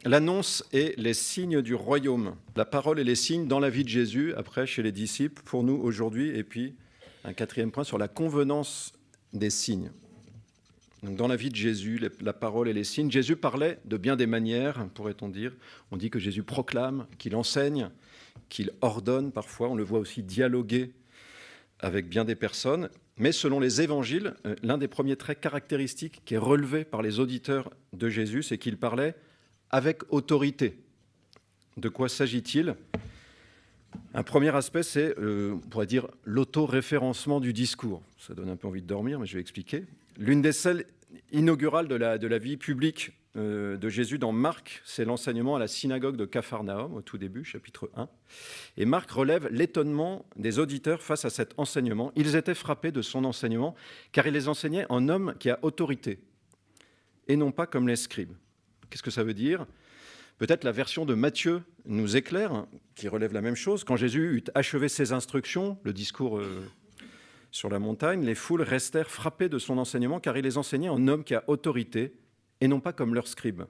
l'annonce et les signes du royaume. La parole et les signes dans la vie de Jésus, après chez les disciples, pour nous aujourd'hui, et puis un quatrième point sur la convenance des signes. Donc, dans la vie de Jésus, la parole et les signes, Jésus parlait de bien des manières, pourrait-on dire. On dit que Jésus proclame, qu'il enseigne, qu'il ordonne parfois. On le voit aussi dialoguer avec bien des personnes. Mais selon les évangiles, l'un des premiers traits caractéristiques qui est relevé par les auditeurs de Jésus, c'est qu'il parlait avec autorité. De quoi s'agit-il ? Un premier aspect, c'est, on pourrait dire, l'auto-référencement du discours. Ça donne un peu envie de dormir, mais je vais expliquer. L'une des scènes inaugurales de la vie publique de Jésus dans Marc, c'est l'enseignement à la synagogue de Capharnaüm, au tout début, chapitre 1. Et Marc relève l'étonnement des auditeurs face à cet enseignement. Ils étaient frappés de son enseignement, car il les enseignait en homme qui a autorité, et non pas comme les scribes. Qu'est-ce que ça veut dire ? Peut-être la version de Matthieu nous éclaire, qui relève la même chose. Quand Jésus eut achevé ses instructions, le discours sur la montagne, les foules restèrent frappées de son enseignement, car il les enseignait en homme qui a autorité, et non pas comme leurs scribes.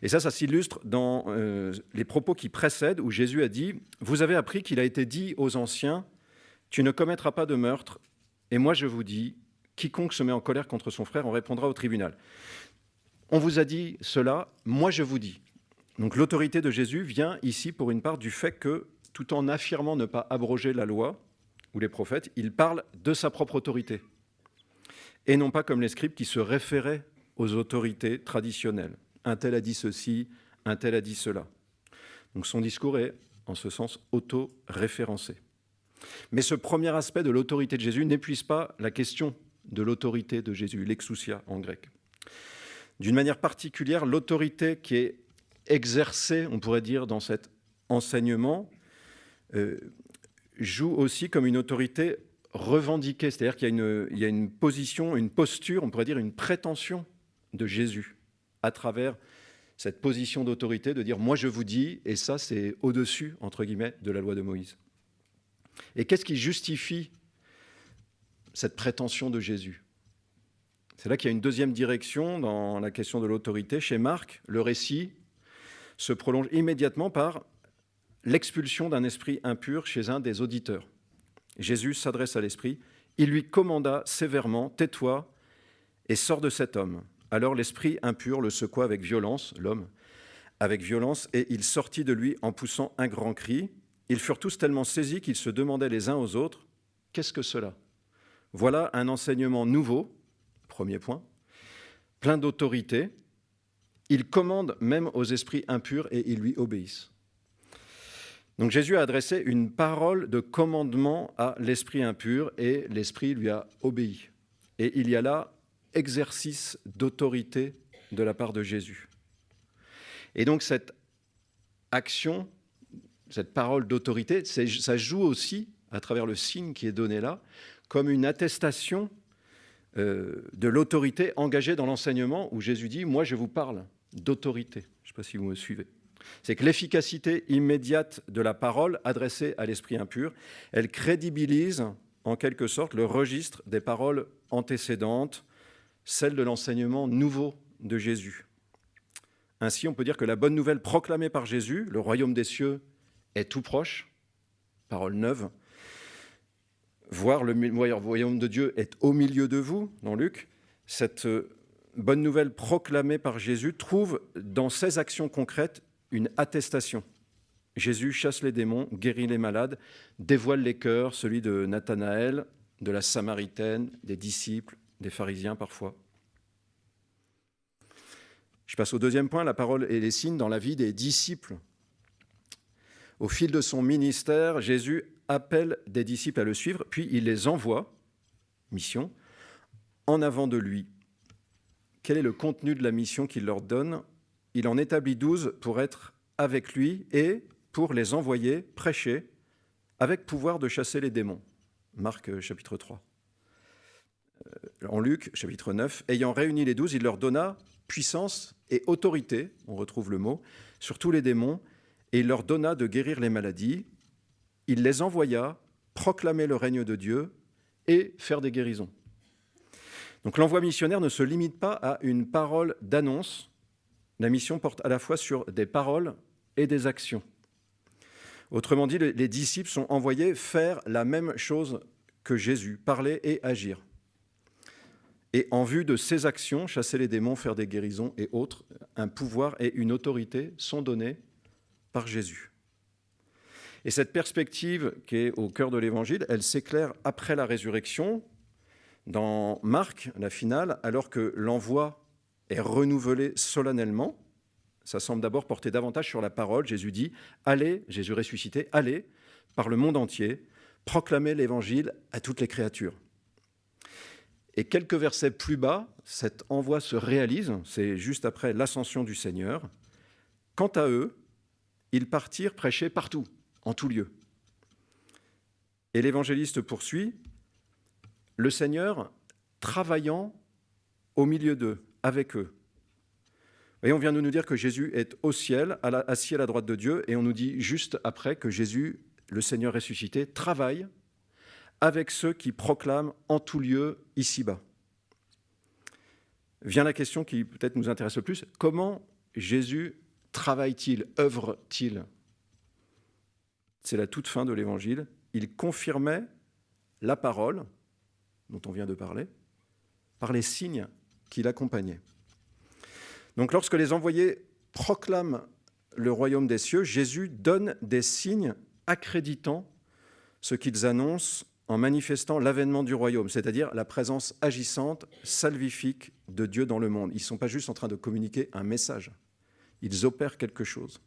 Et ça s'illustre dans les propos qui précèdent, où Jésus a dit « Vous avez appris qu'il a été dit aux anciens, tu ne commettras pas de meurtre, et moi je vous dis, quiconque se met en colère contre son frère en répondra au tribunal. » On vous a dit cela, moi je vous dis. Donc l'autorité de Jésus vient ici pour une part du fait que, tout en affirmant ne pas abroger la loi ou les prophètes, il parle de sa propre autorité, et non pas comme les scribes qui se référaient aux autorités traditionnelles. Un tel a dit ceci, un tel a dit cela. Donc son discours est, en ce sens, auto-référencé. Mais ce premier aspect de l'autorité de Jésus n'épuise pas la question de l'autorité de Jésus, l'exousia en grec. D'une manière particulière, l'autorité qui est exercée, on pourrait dire, dans cet enseignement, joue aussi comme une autorité revendiquée, c'est-à-dire qu'il y a une position, une posture, on pourrait dire une prétention de Jésus à travers cette position d'autorité, de dire « moi je vous dis », et ça c'est au-dessus, entre guillemets, de la loi de Moïse. Et qu'est-ce qui justifie cette prétention de Jésus ? C'est là qu'il y a une deuxième direction dans la question de l'autorité. Chez Marc, le récit se prolonge immédiatement par l'expulsion d'un esprit impur chez un des auditeurs. Jésus s'adresse à l'esprit, il lui commanda sévèrement « tais-toi et sors de cet homme ». Alors l'esprit impur le secoua avec violence, l'homme, avec violence, et il sortit de lui en poussant un grand cri. Ils furent tous tellement saisis qu'ils se demandaient les uns aux autres « Qu'est-ce que cela ?» Voilà un enseignement nouveau, premier point, plein d'autorité. Il commande même aux esprits impurs et ils lui obéissent. Donc Jésus a adressé une parole de commandement à l'esprit impur et l'esprit lui a obéi. Et il y a là exercice d'autorité de la part de Jésus. Et donc cette action, cette parole d'autorité, ça joue aussi, à travers le signe qui est donné là, comme une attestation de l'autorité engagée dans l'enseignement, où Jésus dit « moi je vous parle d'autorité ». Je ne sais pas si vous me suivez. C'est que l'efficacité immédiate de la parole adressée à l'esprit impur, elle crédibilise en quelque sorte le registre des paroles antécédentes, celle de l'enseignement nouveau de Jésus. Ainsi, on peut dire que la bonne nouvelle proclamée par Jésus, le royaume des cieux est tout proche, parole neuve, voire le royaume de Dieu est au milieu de vous, dans Luc, cette bonne nouvelle proclamée par Jésus trouve dans ses actions concrètes une attestation. Jésus chasse les démons, guérit les malades, dévoile les cœurs, celui de Nathanaël, de la Samaritaine, des disciples, des pharisiens parfois. Je passe au deuxième point, la parole et les signes dans la vie des disciples. Au fil de son ministère, Jésus appelle des disciples à le suivre, puis il les envoie, mission, en avant de lui. Quel est le contenu de la mission qu'il leur donne ? Il en établit 12 pour être avec lui et pour les envoyer prêcher avec pouvoir de chasser les démons. Marc chapitre 3. En Luc chapitre 9, ayant réuni les 12, il leur donna puissance et autorité, on retrouve le mot, sur tous les démons, et il leur donna de guérir les maladies. Il les envoya proclamer le règne de Dieu et faire des guérisons. Donc l'envoi missionnaire ne se limite pas à une parole d'annonce la mission porte à la fois sur des paroles et des actions. Autrement dit, les disciples sont envoyés faire la même chose que Jésus, parler et agir. Et en vue de ces actions, chasser les démons, faire des guérisons et autres, un pouvoir et une autorité sont donnés par Jésus. Et cette perspective qui est au cœur de l'Évangile, elle s'éclaire après la résurrection, dans Marc, la finale, alors que l'envoi est renouvelé solennellement. Ça semble d'abord porter davantage sur la parole. Jésus dit « Allez, Jésus ressuscité, allez par le monde entier, proclamez l'Évangile à toutes les créatures ». Et quelques versets plus bas, cet envoi se réalise, c'est juste après l'ascension du Seigneur. Quant à eux, ils partirent prêcher partout, en tout lieu. Et l'évangéliste poursuit, le Seigneur travaillant au milieu d'eux, avec eux. Et on vient de nous dire que Jésus est au ciel, assis à la droite de Dieu, et on nous dit juste après que Jésus, le Seigneur ressuscité, travaille avec ceux qui proclament en tout lieu ici-bas. Vient la question qui peut-être nous intéresse le plus, comment Jésus travaille-t-il, œuvre-t-il ? C'est la toute fin de l'Évangile. Il confirmait la parole dont on vient de parler par les signes qui l'accompagnaient. Donc lorsque les envoyés proclament le royaume des cieux, Jésus donne des signes accréditant ce qu'ils annoncent en manifestant l'avènement du royaume, c'est-à-dire la présence agissante, salvifique de Dieu dans le monde. Ils ne sont pas juste en train de communiquer un message, ils opèrent quelque chose.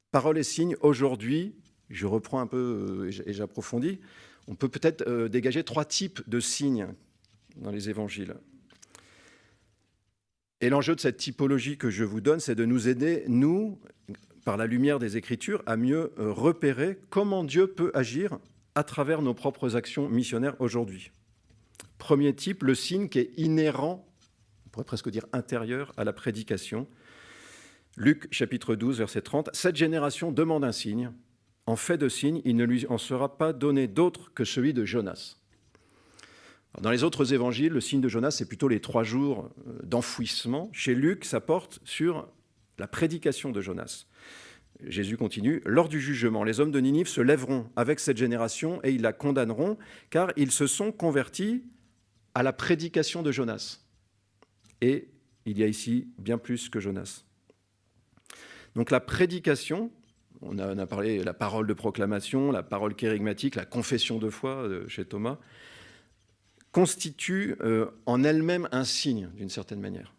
Paroles et signes, aujourd'hui, je reprends un peu et j'approfondis, on peut peut-être dégager 3 types de signes dans les évangiles. Et l'enjeu de cette typologie que je vous donne, c'est de nous aider, nous, par la lumière des Écritures, à mieux repérer comment Dieu peut agir à travers nos propres actions missionnaires aujourd'hui. Premier type, le signe qui est inhérent, on pourrait presque dire intérieur, à la prédication. Luc, chapitre 12, verset 30. « Cette génération demande un signe. En fait de signe, il ne lui en sera pas donné d'autre que celui de Jonas. » Dans les autres évangiles, le signe de Jonas, c'est plutôt les 3 jours d'enfouissement. Chez Luc, ça porte sur la prédication de Jonas. Jésus continue, « Lors du jugement, les hommes de Ninive se lèveront avec cette génération et ils la condamneront, car ils se sont convertis à la prédication de Jonas. » Et il y a ici bien plus que Jonas. Donc la prédication, on a parlé la parole de proclamation, la parole kérigmatique, la confession de foi chez Thomas, constitue en elle-même un signe, d'une certaine manière.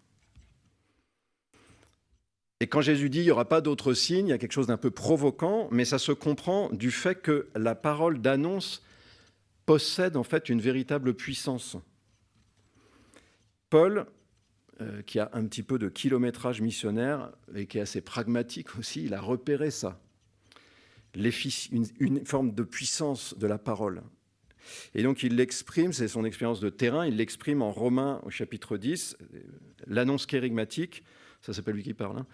Et quand Jésus dit « il n'y aura pas d'autre signe », il y a quelque chose d'un peu provoquant, mais ça se comprend du fait que la parole d'annonce possède en fait une véritable puissance. Paul, qui a un petit peu de kilométrage missionnaire et qui est assez pragmatique aussi, il a repéré ça, une forme de puissance de la parole. Et donc il l'exprime, c'est son expérience de terrain, il l'exprime en Romains au chapitre 10, l'annonce kérigmatique, ça c'est pas lui qui parle, hein,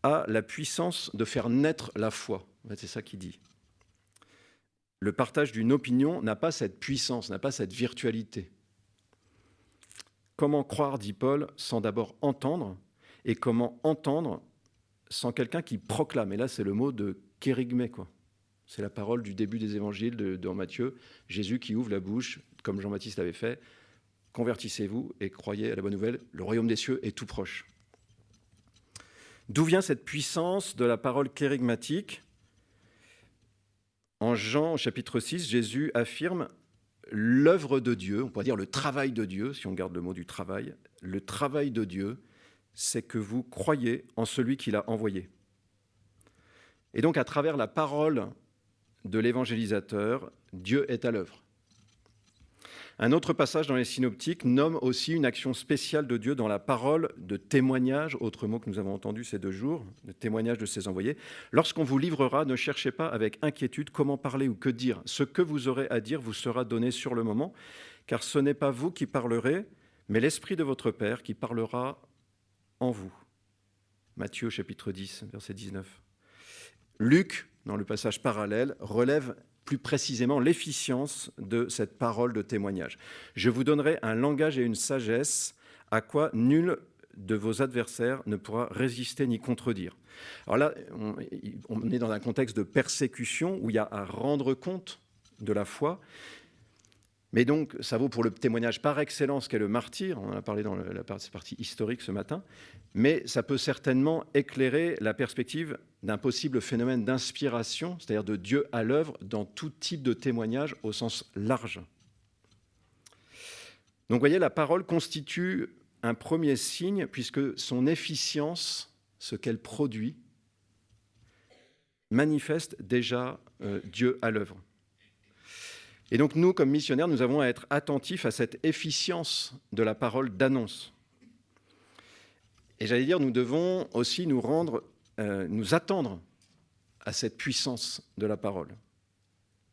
a la puissance de faire naître la foi. En fait, c'est ça qu'il dit. Le partage d'une opinion n'a pas cette puissance, n'a pas cette virtualité. Comment croire, dit Paul, sans d'abord entendre, et comment entendre sans quelqu'un qui proclame. Et là, c'est le mot de kérigmé, quoi. C'est la parole du début des évangiles dans Matthieu, Jésus qui ouvre la bouche, comme Jean-Baptiste l'avait fait, « Convertissez-vous et croyez à la bonne nouvelle, le royaume des cieux est tout proche. » D'où vient cette puissance de la parole kérigmatique ? En Jean, au chapitre 6, Jésus affirme l'œuvre de Dieu, on pourrait dire le travail de Dieu, si on garde le mot du travail. Le travail de Dieu, c'est que vous croyez en celui qui l'a envoyé. Et donc, à travers la parole de l'évangélisateur, Dieu est à l'œuvre. Un autre passage dans les synoptiques nomme aussi une action spéciale de Dieu dans la parole de témoignage, autre mot que nous avons entendu ces 2 jours, de témoignage de ses envoyés. Lorsqu'on vous livrera, ne cherchez pas avec inquiétude comment parler ou que dire. Ce que vous aurez à dire vous sera donné sur le moment, car ce n'est pas vous qui parlerez, mais l'Esprit de votre Père qui parlera en vous. Matthieu chapitre 10, verset 19. Luc, dans le passage parallèle, relève plus précisément l'efficience de cette parole de témoignage. « Je vous donnerai un langage et une sagesse à quoi nul de vos adversaires ne pourra résister ni contredire. Alors là, on est dans un contexte de persécution où il y a à rendre compte de la foi. Mais donc, ça vaut pour le témoignage par excellence qu'est le martyr. On en a parlé dans la partie historique ce matin. Mais ça peut certainement éclairer la perspective d'un possible phénomène d'inspiration, c'est-à-dire de Dieu à l'œuvre dans tout type de témoignage au sens large. Donc, vous voyez, la parole constitue un premier signe puisque son efficience, ce qu'elle produit, manifeste déjà Dieu à l'œuvre. Et donc nous, comme missionnaires, nous avons à être attentifs à cette efficience de la parole d'annonce. Et j'allais dire, nous devons aussi nous attendre à cette puissance de la parole.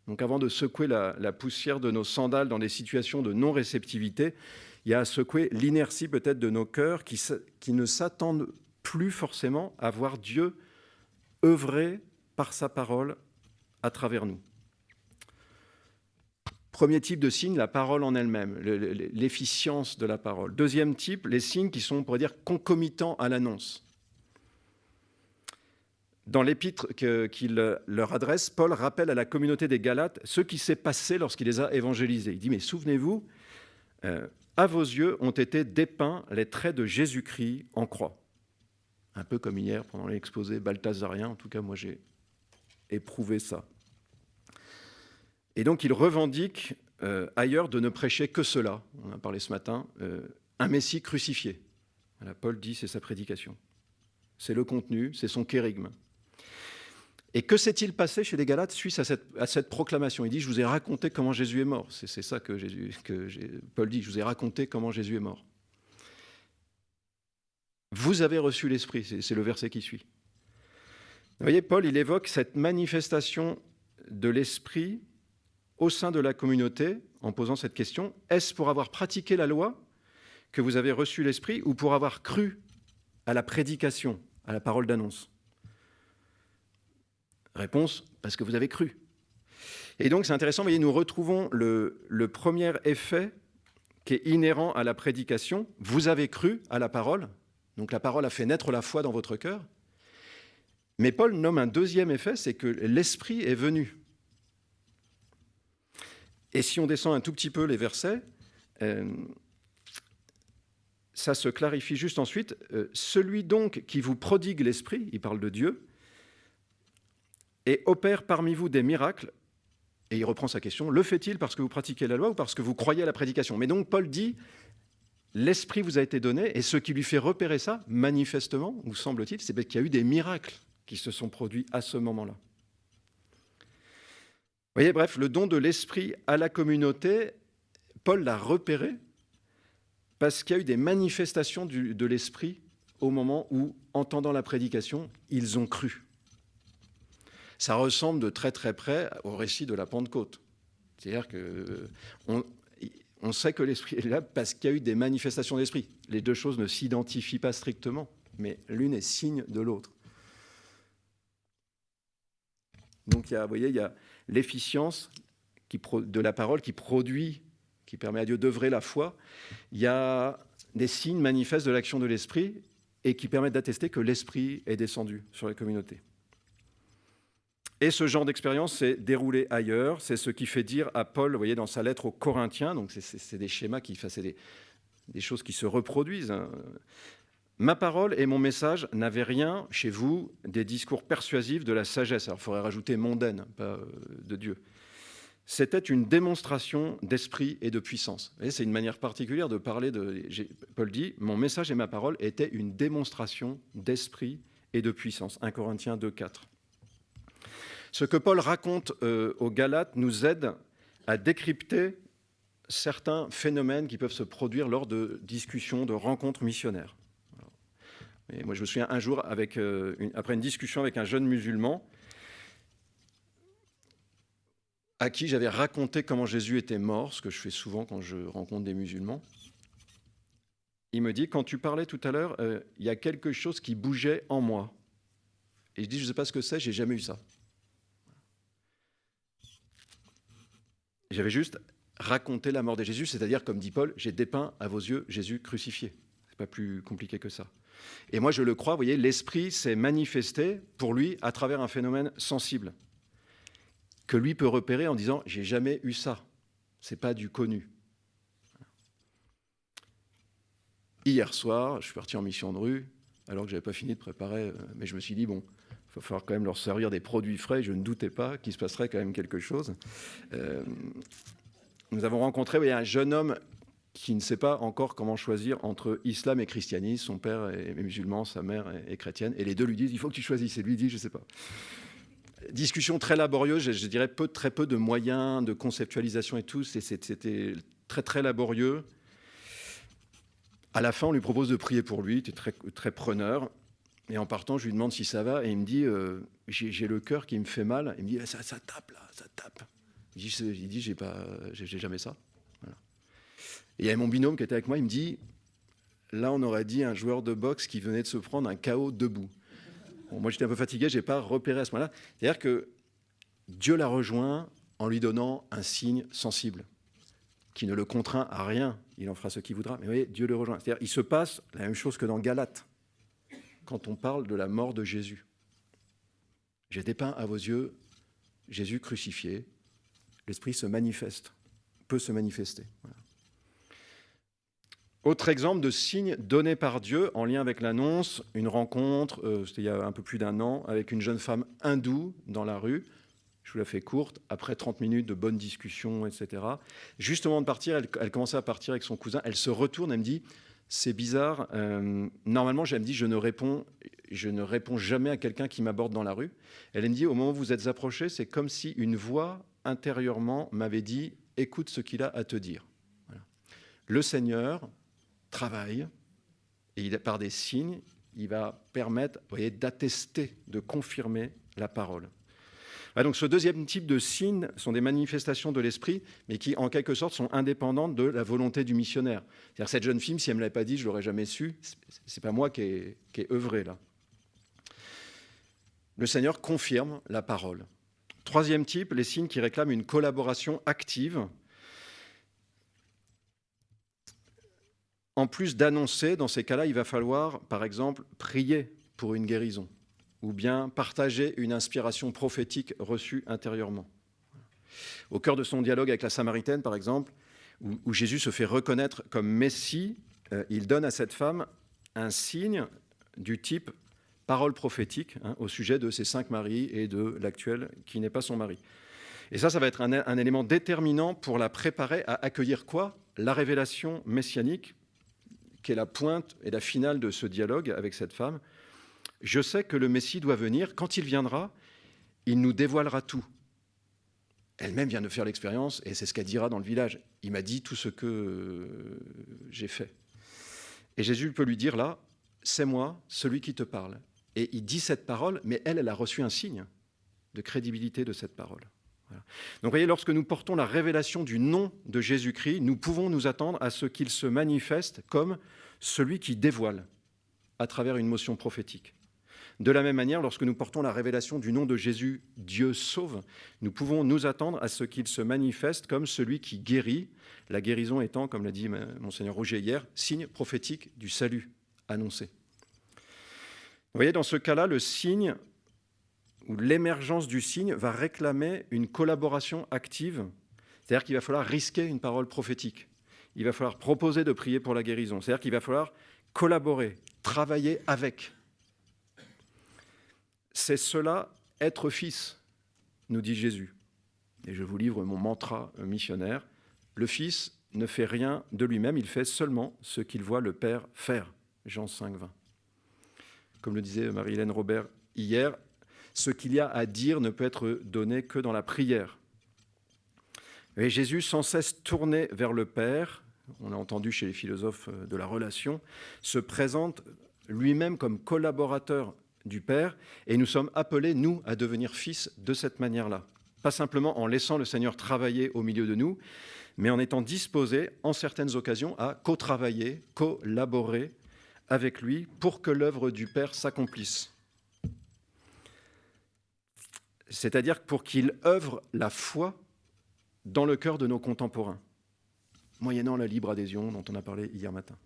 Donc avant de secouer la poussière de nos sandales dans des situations de non-réceptivité, il y a à secouer l'inertie peut-être de nos cœurs qui ne s'attendent plus forcément à voir Dieu œuvrer par sa parole à travers nous. Premier type de signe, la parole en elle-même, l'efficience de la parole. Deuxième type, les signes qui sont, on pourrait dire, concomitants à l'annonce. Dans l'épître qu'il leur adresse, Paul rappelle à la communauté des Galates ce qui s'est passé lorsqu'il les a évangélisés. Il dit, mais souvenez-vous, à vos yeux ont été dépeints les traits de Jésus-Christ en croix. Un peu comme hier pendant l'exposé balthazarien, en tout cas moi j'ai éprouvé ça. Et donc, il revendique ailleurs de ne prêcher que cela. On en a parlé ce matin, un Messie crucifié. Voilà, Paul dit, c'est sa prédication. C'est le contenu, c'est son kérygme. Et que s'est-il passé chez les Galates suite à cette proclamation? Il dit, je vous ai raconté comment Jésus est mort. C'est ça que Paul dit, je vous ai raconté comment Jésus est mort. Vous avez reçu l'Esprit, c'est le verset qui suit. Vous voyez, Paul, il évoque cette manifestation de l'Esprit au sein de la communauté, en posant cette question, est-ce pour avoir pratiqué la loi que vous avez reçu l'Esprit ou pour avoir cru à la prédication, à la parole d'annonce? Réponse, parce que vous avez cru. Et donc c'est intéressant, vous voyez, nous retrouvons le premier effet qui est inhérent à la prédication. Vous avez cru à la parole, donc la parole a fait naître la foi dans votre cœur. Mais Paul nomme un deuxième effet, c'est que l'Esprit est venu. Et si on descend un tout petit peu les versets, ça se clarifie juste ensuite. Celui donc qui vous prodigue l'Esprit, il parle de Dieu, et opère parmi vous des miracles, et il reprend sa question, le fait-il parce que vous pratiquez la loi ou parce que vous croyez à la prédication? Mais donc Paul dit, l'Esprit vous a été donné, et ce qui lui fait repérer ça, manifestement, ou semble-t-il, c'est qu'il y a eu des miracles qui se sont produits à ce moment-là. Vous voyez, bref, le don de l'Esprit à la communauté, Paul l'a repéré parce qu'il y a eu des manifestations de l'Esprit au moment où, entendant la prédication, ils ont cru. Ça ressemble de très très près au récit de la Pentecôte. C'est-à-dire qu'on sait que l'Esprit est là parce qu'il y a eu des manifestations d'Esprit. Les deux choses ne s'identifient pas strictement, mais l'une est signe de l'autre. Donc, vous voyez, il y a l'efficience de la parole qui produit, qui permet à Dieu d'œuvrer la foi. Il y a des signes manifestes de l'action de l'Esprit et qui permettent d'attester que l'Esprit est descendu sur la communauté. Et ce genre d'expérience s'est déroulé ailleurs. C'est ce qui fait dire à Paul, vous voyez, dans sa lettre aux Corinthiens, donc c'est des schémas c'est des choses qui se reproduisent. Ma parole et mon message n'avaient rien chez vous des discours persuasifs de la sagesse. Alors, il faudrait rajouter mondaine, pas de Dieu. C'était une démonstration d'esprit et de puissance. Vous voyez, c'est une manière particulière de parler Paul dit, mon message et ma parole étaient une démonstration d'esprit et de puissance. 1 Corinthiens 2, 4. Ce que Paul raconte aux Galates nous aide à décrypter certains phénomènes qui peuvent se produire lors de discussions, de rencontres missionnaires. Et moi, je me souviens un jour, après une discussion avec un jeune musulman, à qui j'avais raconté comment Jésus était mort, ce que je fais souvent quand je rencontre des musulmans. Il me dit, quand tu parlais tout à l'heure, il y a quelque chose qui bougeait en moi. Et je dis, je ne sais pas ce que c'est, j'ai jamais eu ça. J'avais juste raconté la mort de Jésus, c'est-à-dire, comme dit Paul, j'ai dépeint à vos yeux Jésus crucifié. pas plus compliqué que ça. Et moi, je le crois, vous voyez, l'Esprit s'est manifesté pour lui à travers un phénomène sensible que lui peut repérer en disant « j'ai jamais eu ça, c'est pas du connu ». Hier soir, je suis parti en mission de rue, alors que je n'avais pas fini de préparer, mais je me suis dit, bon, il va falloir quand même leur servir des produits frais, je ne doutais pas qu'il se passerait quand même quelque chose. Nous avons rencontré un jeune homme qui ne sait pas encore comment choisir entre islam et christianisme. Son père est musulman, sa mère est chrétienne, et les deux lui disent, il faut que tu choisisses, et lui dit, je ne sais pas. Discussion très laborieuse, je dirais très peu de moyens, de conceptualisation et tout, c'était très très laborieux. À la fin, on lui propose de prier pour lui, il était très, très preneur. Et en partant, je lui demande si ça va. Et il me dit, j'ai le cœur qui me fait mal. Il me dit, ça tape là, ça tape. Il dit, j'ai jamais ça. Voilà. Et il y avait mon binôme qui était avec moi, il me dit, là, on aurait dit un joueur de boxe qui venait de se prendre un KO debout. Bon, moi, j'étais un peu fatigué, je n'ai pas repéré à ce moment-là. C'est-à-dire que Dieu l'a rejoint en lui donnant un signe sensible, qui ne le contraint à rien, il en fera ce qu'il voudra. Mais vous voyez, Dieu le rejoint. C'est-à-dire, il se passe la même chose que dans Galates, quand on parle de la mort de Jésus. J'ai dépeint à vos yeux Jésus crucifié. L'Esprit se manifeste, peut se manifester. Voilà. Autre exemple de signe donné par Dieu en lien avec l'annonce, une rencontre, c'était il y a un peu plus d'1 an, avec une jeune femme hindoue dans la rue. Je vous la fais courte, après 30 minutes de bonnes discussions, etc. Juste au moment de partir, elle commençait à partir avec son cousin, elle se retourne, elle me dit, c'est bizarre, normalement, elle me dit, je ne réponds jamais à quelqu'un qui m'aborde dans la rue. Elle me dit, au moment où vous êtes approchés, c'est comme si une voix intérieurement m'avait dit, écoute ce qu'il a à te dire. Voilà. Le Seigneur travaille, et par des signes, il va permettre, vous voyez, d'attester, de confirmer la parole. Donc ce deuxième type de signes sont des manifestations de l'esprit, mais qui en quelque sorte sont indépendantes de la volonté du missionnaire. C'est-à-dire cette jeune fille, si elle ne me l'avait pas dit, je ne l'aurais jamais su. Ce n'est pas moi qui ai œuvré là. Le Seigneur confirme la parole. Troisième type, les signes qui réclament une collaboration active. En plus d'annoncer, dans ces cas-là, il va falloir, par exemple, prier pour une guérison, ou bien partager une inspiration prophétique reçue intérieurement. Au cœur de son dialogue avec la Samaritaine, par exemple, où Jésus se fait reconnaître comme Messie, il donne à cette femme un signe du type parole prophétique au sujet de ses 5 maris et de l'actuel qui n'est pas son mari. Et ça va être un élément déterminant pour la préparer à accueillir quoi ? La révélation messianique, qui est la pointe et la finale de ce dialogue avec cette femme. Je sais que le Messie doit venir. Quand il viendra, il nous dévoilera tout. Elle-même vient de faire l'expérience, et c'est ce qu'elle dira dans le village. Il m'a dit tout ce que j'ai fait. Et Jésus peut lui dire là, c'est moi, celui qui te parle. Et il dit cette parole, mais elle a reçu un signe de crédibilité de cette parole. Voilà. Donc vous voyez, lorsque nous portons la révélation du nom de Jésus-Christ, nous pouvons nous attendre à ce qu'il se manifeste comme celui qui dévoile à travers une motion prophétique. De la même manière, lorsque nous portons la révélation du nom de Jésus, Dieu sauve, nous pouvons nous attendre à ce qu'il se manifeste comme celui qui guérit, la guérison étant, comme l'a dit Monseigneur Rouget hier, signe prophétique du salut annoncé. Vous voyez, dans ce cas-là, le signe ou l'émergence du signe va réclamer une collaboration active, c'est-à-dire qu'il va falloir risquer une parole prophétique. Il va falloir proposer de prier pour la guérison, c'est-à-dire qu'il va falloir collaborer, travailler avec. C'est cela, être fils, nous dit Jésus. Et je vous livre mon mantra missionnaire. Le Fils ne fait rien de lui-même, il fait seulement ce qu'il voit le Père faire. Jean 5, 20. Comme le disait Marie-Hélène Robert hier, ce qu'il y a à dire ne peut être donné que dans la prière. Et Jésus, sans cesse tourné vers le Père, on a entendu chez les philosophes de la relation, se présente lui-même comme collaborateur du Père, et nous sommes appelés, nous, à devenir fils de cette manière-là. Pas simplement en laissant le Seigneur travailler au milieu de nous, mais en étant disposés, en certaines occasions, à co-travailler, collaborer avec lui pour que l'œuvre du Père s'accomplisse. C'est-à-dire pour qu'il œuvre la foi dans le cœur de nos contemporains, moyennant la libre adhésion dont on a parlé hier matin.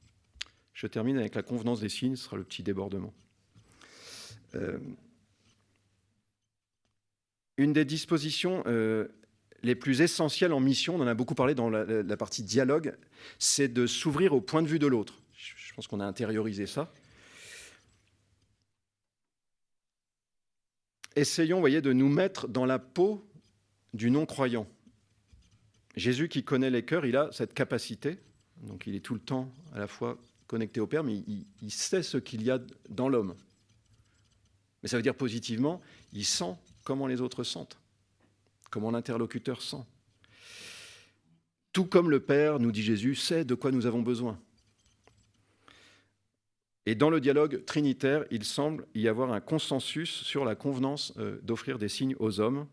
Je termine avec la convenance des signes, ce sera le petit débordement. Une des dispositions les plus essentielles en mission, on en a beaucoup parlé dans la partie dialogue, c'est de s'ouvrir au point de vue de l'autre. Je pense qu'on a intériorisé ça. Essayons, vous voyez, de nous mettre dans la peau du non-croyant. Jésus qui connaît les cœurs, il a cette capacité, donc il est tout le temps à la fois connecté au Père, mais il sait ce qu'il y a dans l'homme. Mais ça veut dire positivement, il sent comment les autres sentent, comment l'interlocuteur sent. Tout comme le Père, nous dit Jésus, sait de quoi nous avons besoin. Et dans le dialogue trinitaire, il semble y avoir un consensus sur la convenance d'offrir des signes aux hommes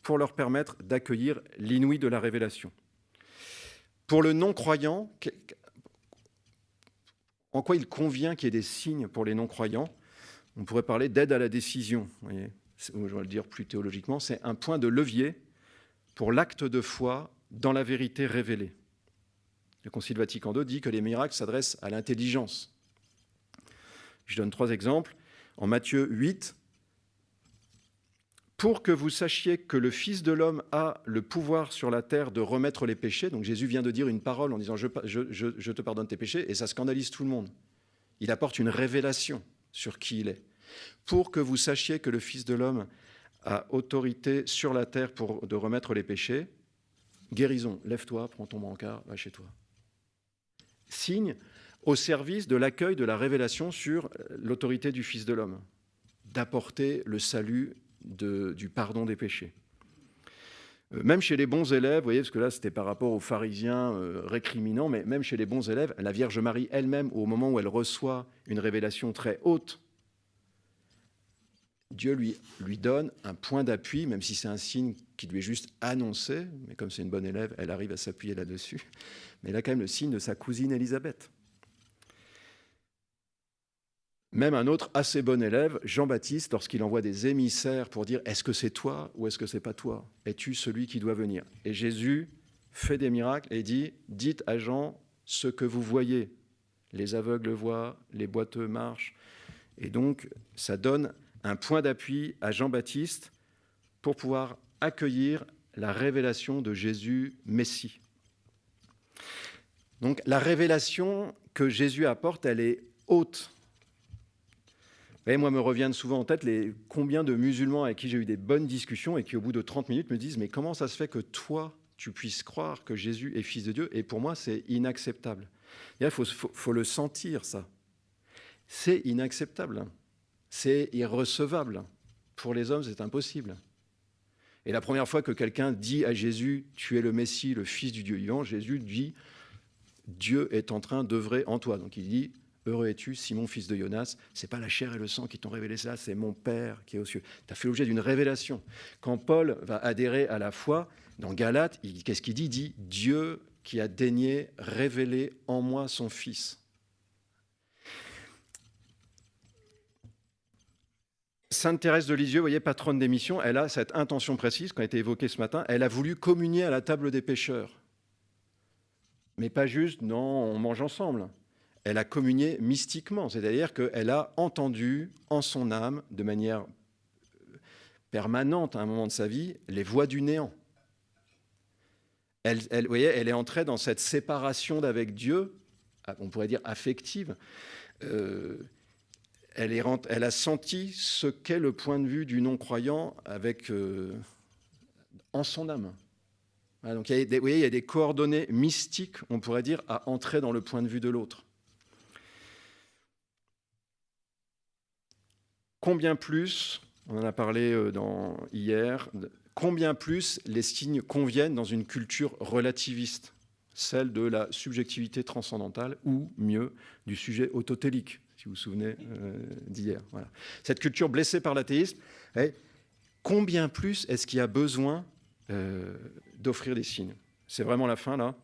pour leur permettre d'accueillir l'inouï de la révélation. Pour le non-croyant, en quoi il convient qu'il y ait des signes pour les non-croyants? On pourrait parler d'aide à la décision. Vous voyez, je vais le dire plus théologiquement, c'est un point de levier pour l'acte de foi dans la vérité révélée. Le Concile Vatican II dit que les miracles s'adressent à l'intelligence. Je donne 3 exemples. En Matthieu 8, « Pour que vous sachiez que le Fils de l'homme a le pouvoir sur la terre de remettre les péchés », donc Jésus vient de dire une parole en disant « je te pardonne tes péchés », et ça scandalise tout le monde. Il apporte une révélation sur qui il est. « Pour que vous sachiez que le Fils de l'homme a autorité sur la terre de remettre les péchés, guérison, lève-toi, prends ton brancard, va chez toi. » Signe au service de l'accueil de la révélation sur l'autorité du Fils de l'homme, d'apporter le salut du pardon des péchés. Même chez les bons élèves, vous voyez, parce que là c'était par rapport aux pharisiens récriminants, mais même chez les bons élèves, la Vierge Marie elle-même, au moment où elle reçoit une révélation très haute, Dieu lui donne un point d'appui, même si c'est un signe qui lui est juste annoncé, mais comme c'est une bonne élève, elle arrive à s'appuyer là-dessus. Mais elle a quand même le signe de sa cousine Élisabeth. Même un autre assez bon élève, Jean-Baptiste, lorsqu'il envoie des émissaires pour dire « Est-ce que c'est toi ou est-ce que c'est pas toi? Es-tu celui qui doit venir ?» Et Jésus fait des miracles et dit « Dites à Jean ce que vous voyez. Les aveugles voient, les boiteux marchent. » Et donc, ça donne un point d'appui à Jean-Baptiste pour pouvoir accueillir la révélation de Jésus Messie. Donc, la révélation que Jésus apporte, elle est haute. Et moi, me reviennent souvent en tête combien de musulmans avec qui j'ai eu des bonnes discussions et qui, au bout de 30 minutes, me disent « Mais comment ça se fait que toi, tu puisses croire que Jésus est Fils de Dieu ?» Et pour moi, c'est inacceptable. Il faut le sentir, ça. C'est inacceptable. C'est irrecevable. Pour les hommes, c'est impossible. Et la première fois que quelqu'un dit à Jésus « Tu es le Messie, le Fils du Dieu vivant », Jésus dit « Dieu est en train d'œuvrer en toi ». Donc il dit « Heureux es-tu, Simon, fils de Jonas, c'est pas la chair et le sang qui t'ont révélé ça, c'est mon Père qui est aux cieux. » Tu as fait l'objet d'une révélation. Quand Paul va adhérer à la foi, dans Galates, qu'est-ce qu'il dit? Il dit « Dieu qui a daigné révéler en moi son Fils ». Sainte Thérèse de Lisieux, vous voyez, patronne des missions, elle a cette intention précise qui a été évoquée ce matin. Elle a voulu communier à la table des pécheurs. Mais pas juste, non, on mange ensemble. Elle a communié mystiquement, c'est-à-dire qu'elle a entendu en son âme, de manière permanente à un moment de sa vie, les voix du néant. Vous voyez, elle est entrée dans cette séparation d'avec Dieu, on pourrait dire affective. Elle a senti ce qu'est le point de vue du non-croyant en son âme. Voilà, donc vous voyez, il y a des coordonnées mystiques, on pourrait dire, à entrer dans le point de vue de l'autre. Combien plus, on en a parlé hier, combien plus les signes conviennent dans une culture relativiste, celle de la subjectivité transcendantale ou, mieux, du sujet autotélique, si vous vous souvenez d'hier. Voilà. Cette culture blessée par l'athéisme, combien plus est-ce qu'il y a besoin d'offrir des signes? C'est vraiment la fin, là.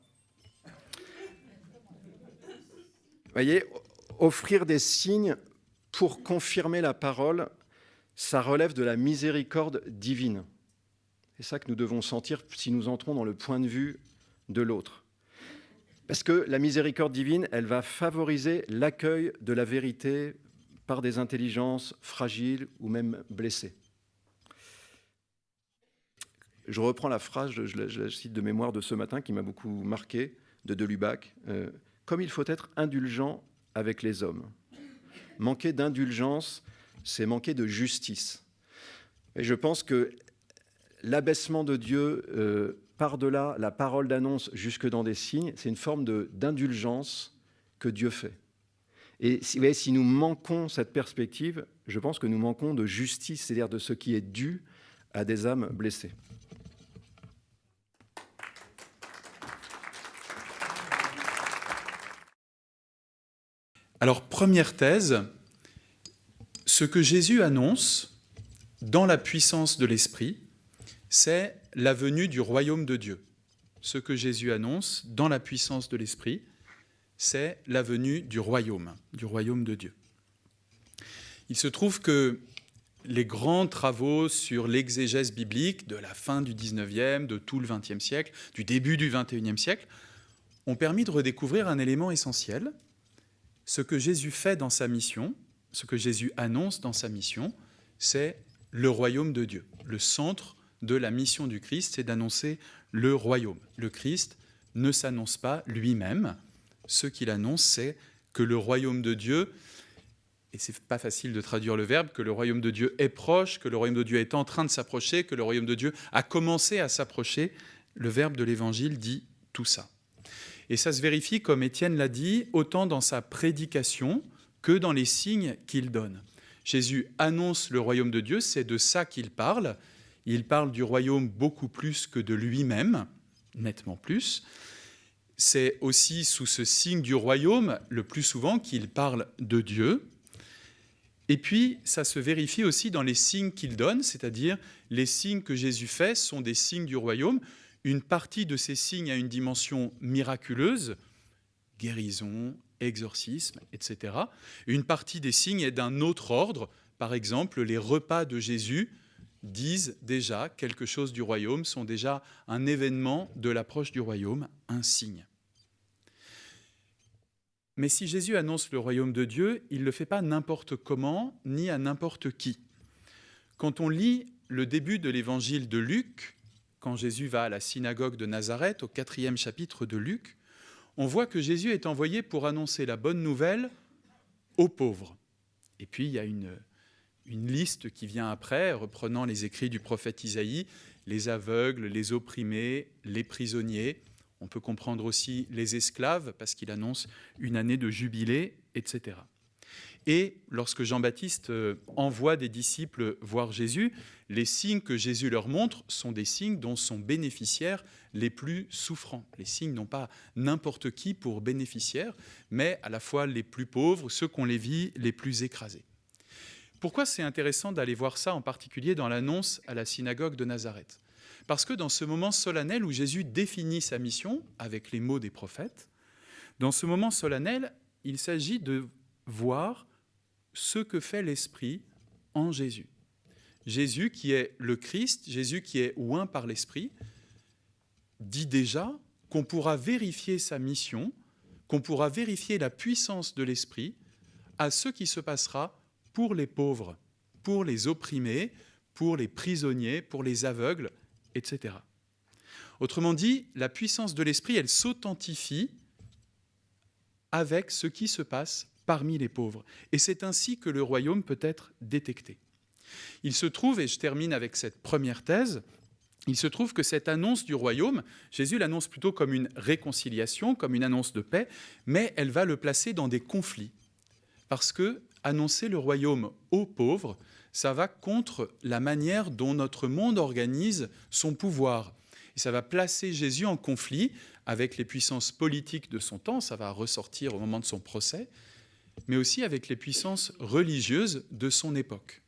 Vous voyez, offrir des signes pour confirmer la parole, ça relève de la miséricorde divine. C'est ça que nous devons sentir si nous entrons dans le point de vue de l'autre. Parce que la miséricorde divine, elle va favoriser l'accueil de la vérité par des intelligences fragiles ou même blessées. Je reprends la phrase, je la cite de mémoire de ce matin, qui m'a beaucoup marqué, de Lubac. Comme il faut être indulgent avec les hommes. Manquer d'indulgence, c'est manquer de justice. Et je pense que l'abaissement de Dieu, par-delà la parole d'annonce jusque dans des signes, c'est une forme d'indulgence que Dieu fait. Et si nous manquons cette perspective, je pense que nous manquons de justice, c'est-à-dire de ce qui est dû à des âmes blessées. Alors, première thèse, ce que Jésus annonce dans la puissance de l'Esprit, c'est la venue du royaume de Dieu. Ce que Jésus annonce dans la puissance de l'Esprit, c'est la venue du royaume de Dieu. Il se trouve que les grands travaux sur l'exégèse biblique de la fin du XIXe, de tout le XXe siècle, du début du XXIe siècle, ont permis de redécouvrir un élément essentiel. Ce que Jésus fait dans sa mission, ce que Jésus annonce dans sa mission, c'est le royaume de Dieu. Le centre de la mission du Christ, c'est d'annoncer le royaume. Le Christ ne s'annonce pas lui-même. Ce qu'il annonce, c'est que le royaume de Dieu, et c'est pas facile de traduire le verbe, que le royaume de Dieu est proche, que le royaume de Dieu est en train de s'approcher, que le royaume de Dieu a commencé à s'approcher. Le verbe de l'Évangile dit tout ça. Et ça se vérifie, comme Étienne l'a dit, autant dans sa prédication que dans les signes qu'il donne. Jésus annonce le royaume de Dieu, c'est de ça qu'il parle. Il parle du royaume beaucoup plus que de lui-même, nettement plus. C'est aussi sous ce signe du royaume, le plus souvent, qu'il parle de Dieu. Et puis, ça se vérifie aussi dans les signes qu'il donne, c'est-à-dire les signes que Jésus fait sont des signes du royaume. Une partie de ces signes a une dimension miraculeuse, guérison, exorcisme, etc. Une partie des signes est d'un autre ordre. Par exemple, les repas de Jésus disent déjà quelque chose du royaume, sont déjà un événement de l'approche du royaume, un signe. Mais si Jésus annonce le royaume de Dieu, il ne le fait pas n'importe comment, ni à n'importe qui. Quand on lit le début de l'évangile de Luc, quand Jésus va à la synagogue de Nazareth, au 4e chapitre de Luc, on voit que Jésus est envoyé pour annoncer la bonne nouvelle aux pauvres. Et puis, il y a une liste qui vient après, reprenant les écrits du prophète Isaïe, les aveugles, les opprimés, les prisonniers. On peut comprendre aussi les esclaves, parce qu'il annonce une année de jubilé, etc. Et lorsque Jean-Baptiste envoie des disciples voir Jésus, les signes que Jésus leur montre sont des signes dont sont bénéficiaires les plus souffrants. Les signes n'ont pas n'importe qui pour bénéficiaires, mais à la fois les plus pauvres, ceux qu'on les vit les plus écrasés. Pourquoi c'est intéressant d'aller voir ça, en particulier dans l'annonce à la synagogue de Nazareth ? Parce que dans ce moment solennel où Jésus définit sa mission avec les mots des prophètes, dans ce moment solennel, il s'agit de voir ce que fait l'Esprit en Jésus. Jésus qui est le Christ, Jésus qui est oint par l'Esprit, dit déjà qu'on pourra vérifier sa mission, qu'on pourra vérifier la puissance de l'Esprit à ce qui se passera pour les pauvres, pour les opprimés, pour les prisonniers, pour les aveugles, etc. Autrement dit, la puissance de l'Esprit, elle s'authentifie avec ce qui se passe parmi les pauvres. Et c'est ainsi que le royaume peut être détecté. Il se trouve, et je termine avec cette première thèse, il se trouve que cette annonce du royaume, Jésus l'annonce plutôt comme une réconciliation, comme une annonce de paix, mais elle va le placer dans des conflits. Parce que annoncer le royaume aux pauvres, ça va contre la manière dont notre monde organise son pouvoir. Et ça va placer Jésus en conflit avec les puissances politiques de son temps, ça va ressortir au moment de son procès, mais aussi avec les puissances religieuses de son époque.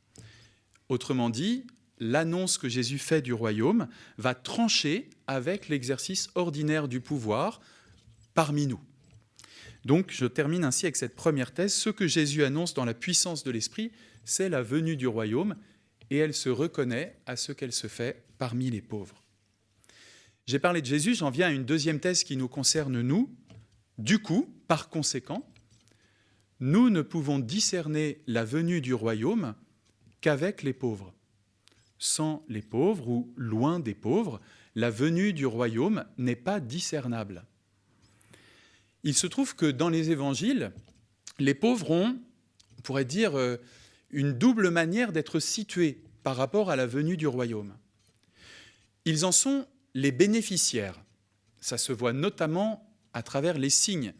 Autrement dit, l'annonce que Jésus fait du royaume va trancher avec l'exercice ordinaire du pouvoir parmi nous. Donc, je termine ainsi avec cette première thèse. Ce que Jésus annonce dans la puissance de l'Esprit, c'est la venue du royaume, et elle se reconnaît à ce qu'elle se fait parmi les pauvres. J'ai parlé de Jésus, j'en viens à une deuxième thèse qui nous concerne, nous. Du coup, par conséquent, nous ne pouvons discerner la venue du royaume qu'avec les pauvres. Sans les pauvres ou loin des pauvres, la venue du royaume n'est pas discernable. Il se trouve que dans les évangiles, les pauvres ont, on pourrait dire, une double manière d'être situés par rapport à la venue du royaume. Ils en sont les bénéficiaires. Ça se voit notamment à travers les signes.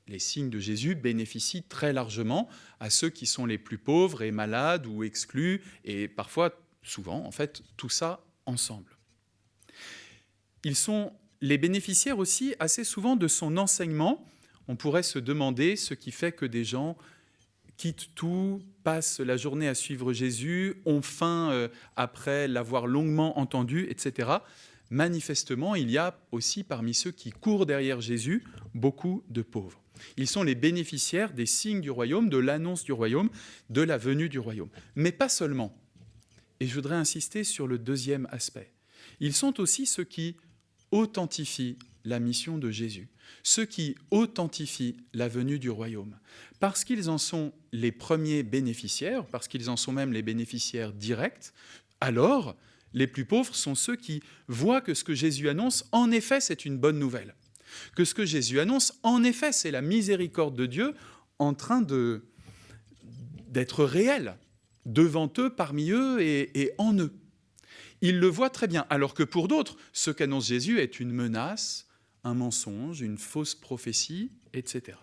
Les signes de Jésus bénéficient très largement à ceux qui sont les plus pauvres et malades ou exclus, et parfois, souvent, en fait, tout ça ensemble. Ils sont les bénéficiaires aussi assez souvent de son enseignement. On pourrait se demander ce qui fait que des gens quittent tout, passent la journée à suivre Jésus, ont faim après l'avoir longuement entendu, etc. Manifestement, il y a aussi parmi ceux qui courent derrière Jésus beaucoup de pauvres. Ils sont les bénéficiaires des signes du royaume, de l'annonce du royaume, de la venue du royaume. Mais pas seulement. Et je voudrais insister sur le deuxième aspect. Ils sont aussi ceux qui authentifient la mission de Jésus, ceux qui authentifient la venue du royaume, parce qu'ils en sont les premiers bénéficiaires, parce qu'ils en sont même les bénéficiaires directs. Alors, les plus pauvres sont ceux qui voient que ce que Jésus annonce, en effet, c'est une bonne nouvelle, que ce que Jésus annonce, en effet, c'est la miséricorde de Dieu en train d'être réelle devant eux, parmi eux et en eux. Ils le voient très bien, alors que pour d'autres, ce qu'annonce Jésus est une menace, un mensonge, une fausse prophétie, etc.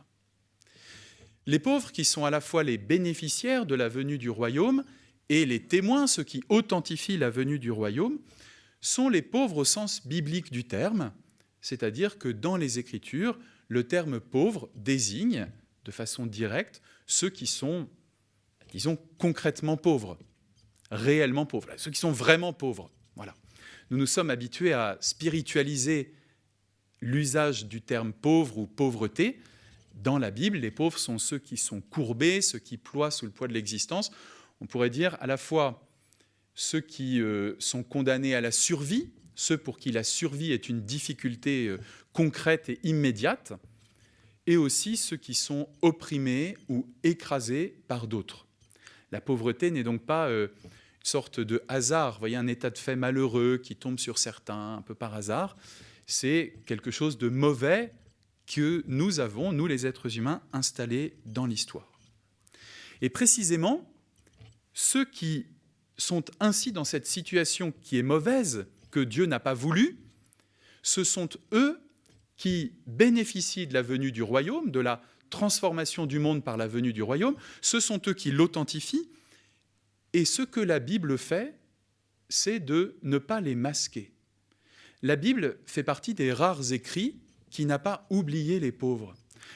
Les pauvres qui sont à la fois les bénéficiaires de la venue du royaume et les témoins, ceux qui authentifient la venue du royaume, sont les pauvres au sens biblique du terme, c'est-à-dire que dans les Écritures, le terme pauvre désigne de façon directe ceux qui sont, disons, concrètement pauvres, réellement pauvres, ceux qui sont vraiment pauvres. Voilà. Nous nous sommes habitués à spiritualiser l'usage du terme pauvre ou pauvreté. Dans la Bible, les pauvres sont ceux qui sont courbés, ceux qui ploient sous le poids de l'existence. On pourrait dire à la fois ceux qui sont condamnés à la survie, ceux pour qui la survie est une difficulté concrète et immédiate, et aussi ceux qui sont opprimés ou écrasés par d'autres. La pauvreté n'est donc pas une sorte de hasard, vous voyez, un état de fait malheureux qui tombe sur certains un peu par hasard. C'est quelque chose de mauvais que nous avons, nous les êtres humains, installé dans l'histoire. Et précisément, ceux qui sont ainsi dans cette situation qui est mauvaise, que Dieu n'a pas voulu, ce sont eux qui bénéficient de la venue du royaume, de la transformation du monde par la venue du royaume, ce sont eux qui l'authentifient, et ce que la Bible fait, c'est de ne pas les masquer. La Bible fait partie des rares écrits qui n'a pas oublié les pauvres.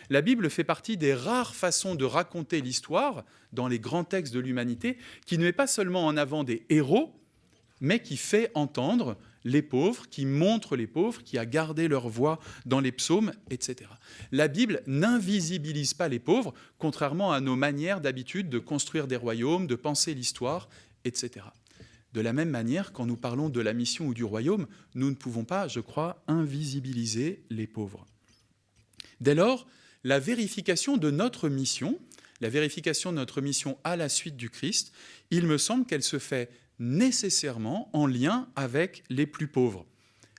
La Bible fait partie des rares façons de raconter l'histoire dans les grands textes de l'humanité, qui ne met pas seulement en avant des héros, mais qui fait entendre les pauvres, qui montre les pauvres, qui a gardé leur voix dans les psaumes, etc. La Bible n'invisibilise pas les pauvres, contrairement à nos manières d'habitude de construire des royaumes, de penser l'histoire, etc. De la même manière, quand nous parlons de la mission ou du royaume, nous ne pouvons pas, je crois, invisibiliser les pauvres. Dès lors, la vérification de notre mission à la suite du Christ, il me semble qu'elle se fait nécessairement en lien avec les plus pauvres,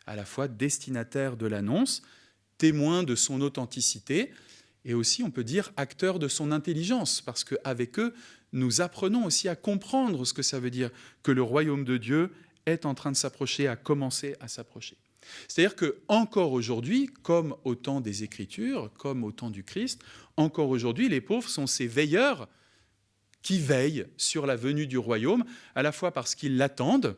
à la fois destinataires de l'annonce, témoins de son authenticité, et aussi, on peut dire, acteurs de son intelligence, parce qu'avec eux, nous apprenons aussi à comprendre ce que ça veut dire que le royaume de Dieu est en train de s'approcher, a commencé à s'approcher. C'est-à-dire qu'encore aujourd'hui, comme au temps des Écritures, comme au temps du Christ, encore aujourd'hui, les pauvres sont ces veilleurs qui veillent sur la venue du royaume, à la fois parce qu'ils l'attendent,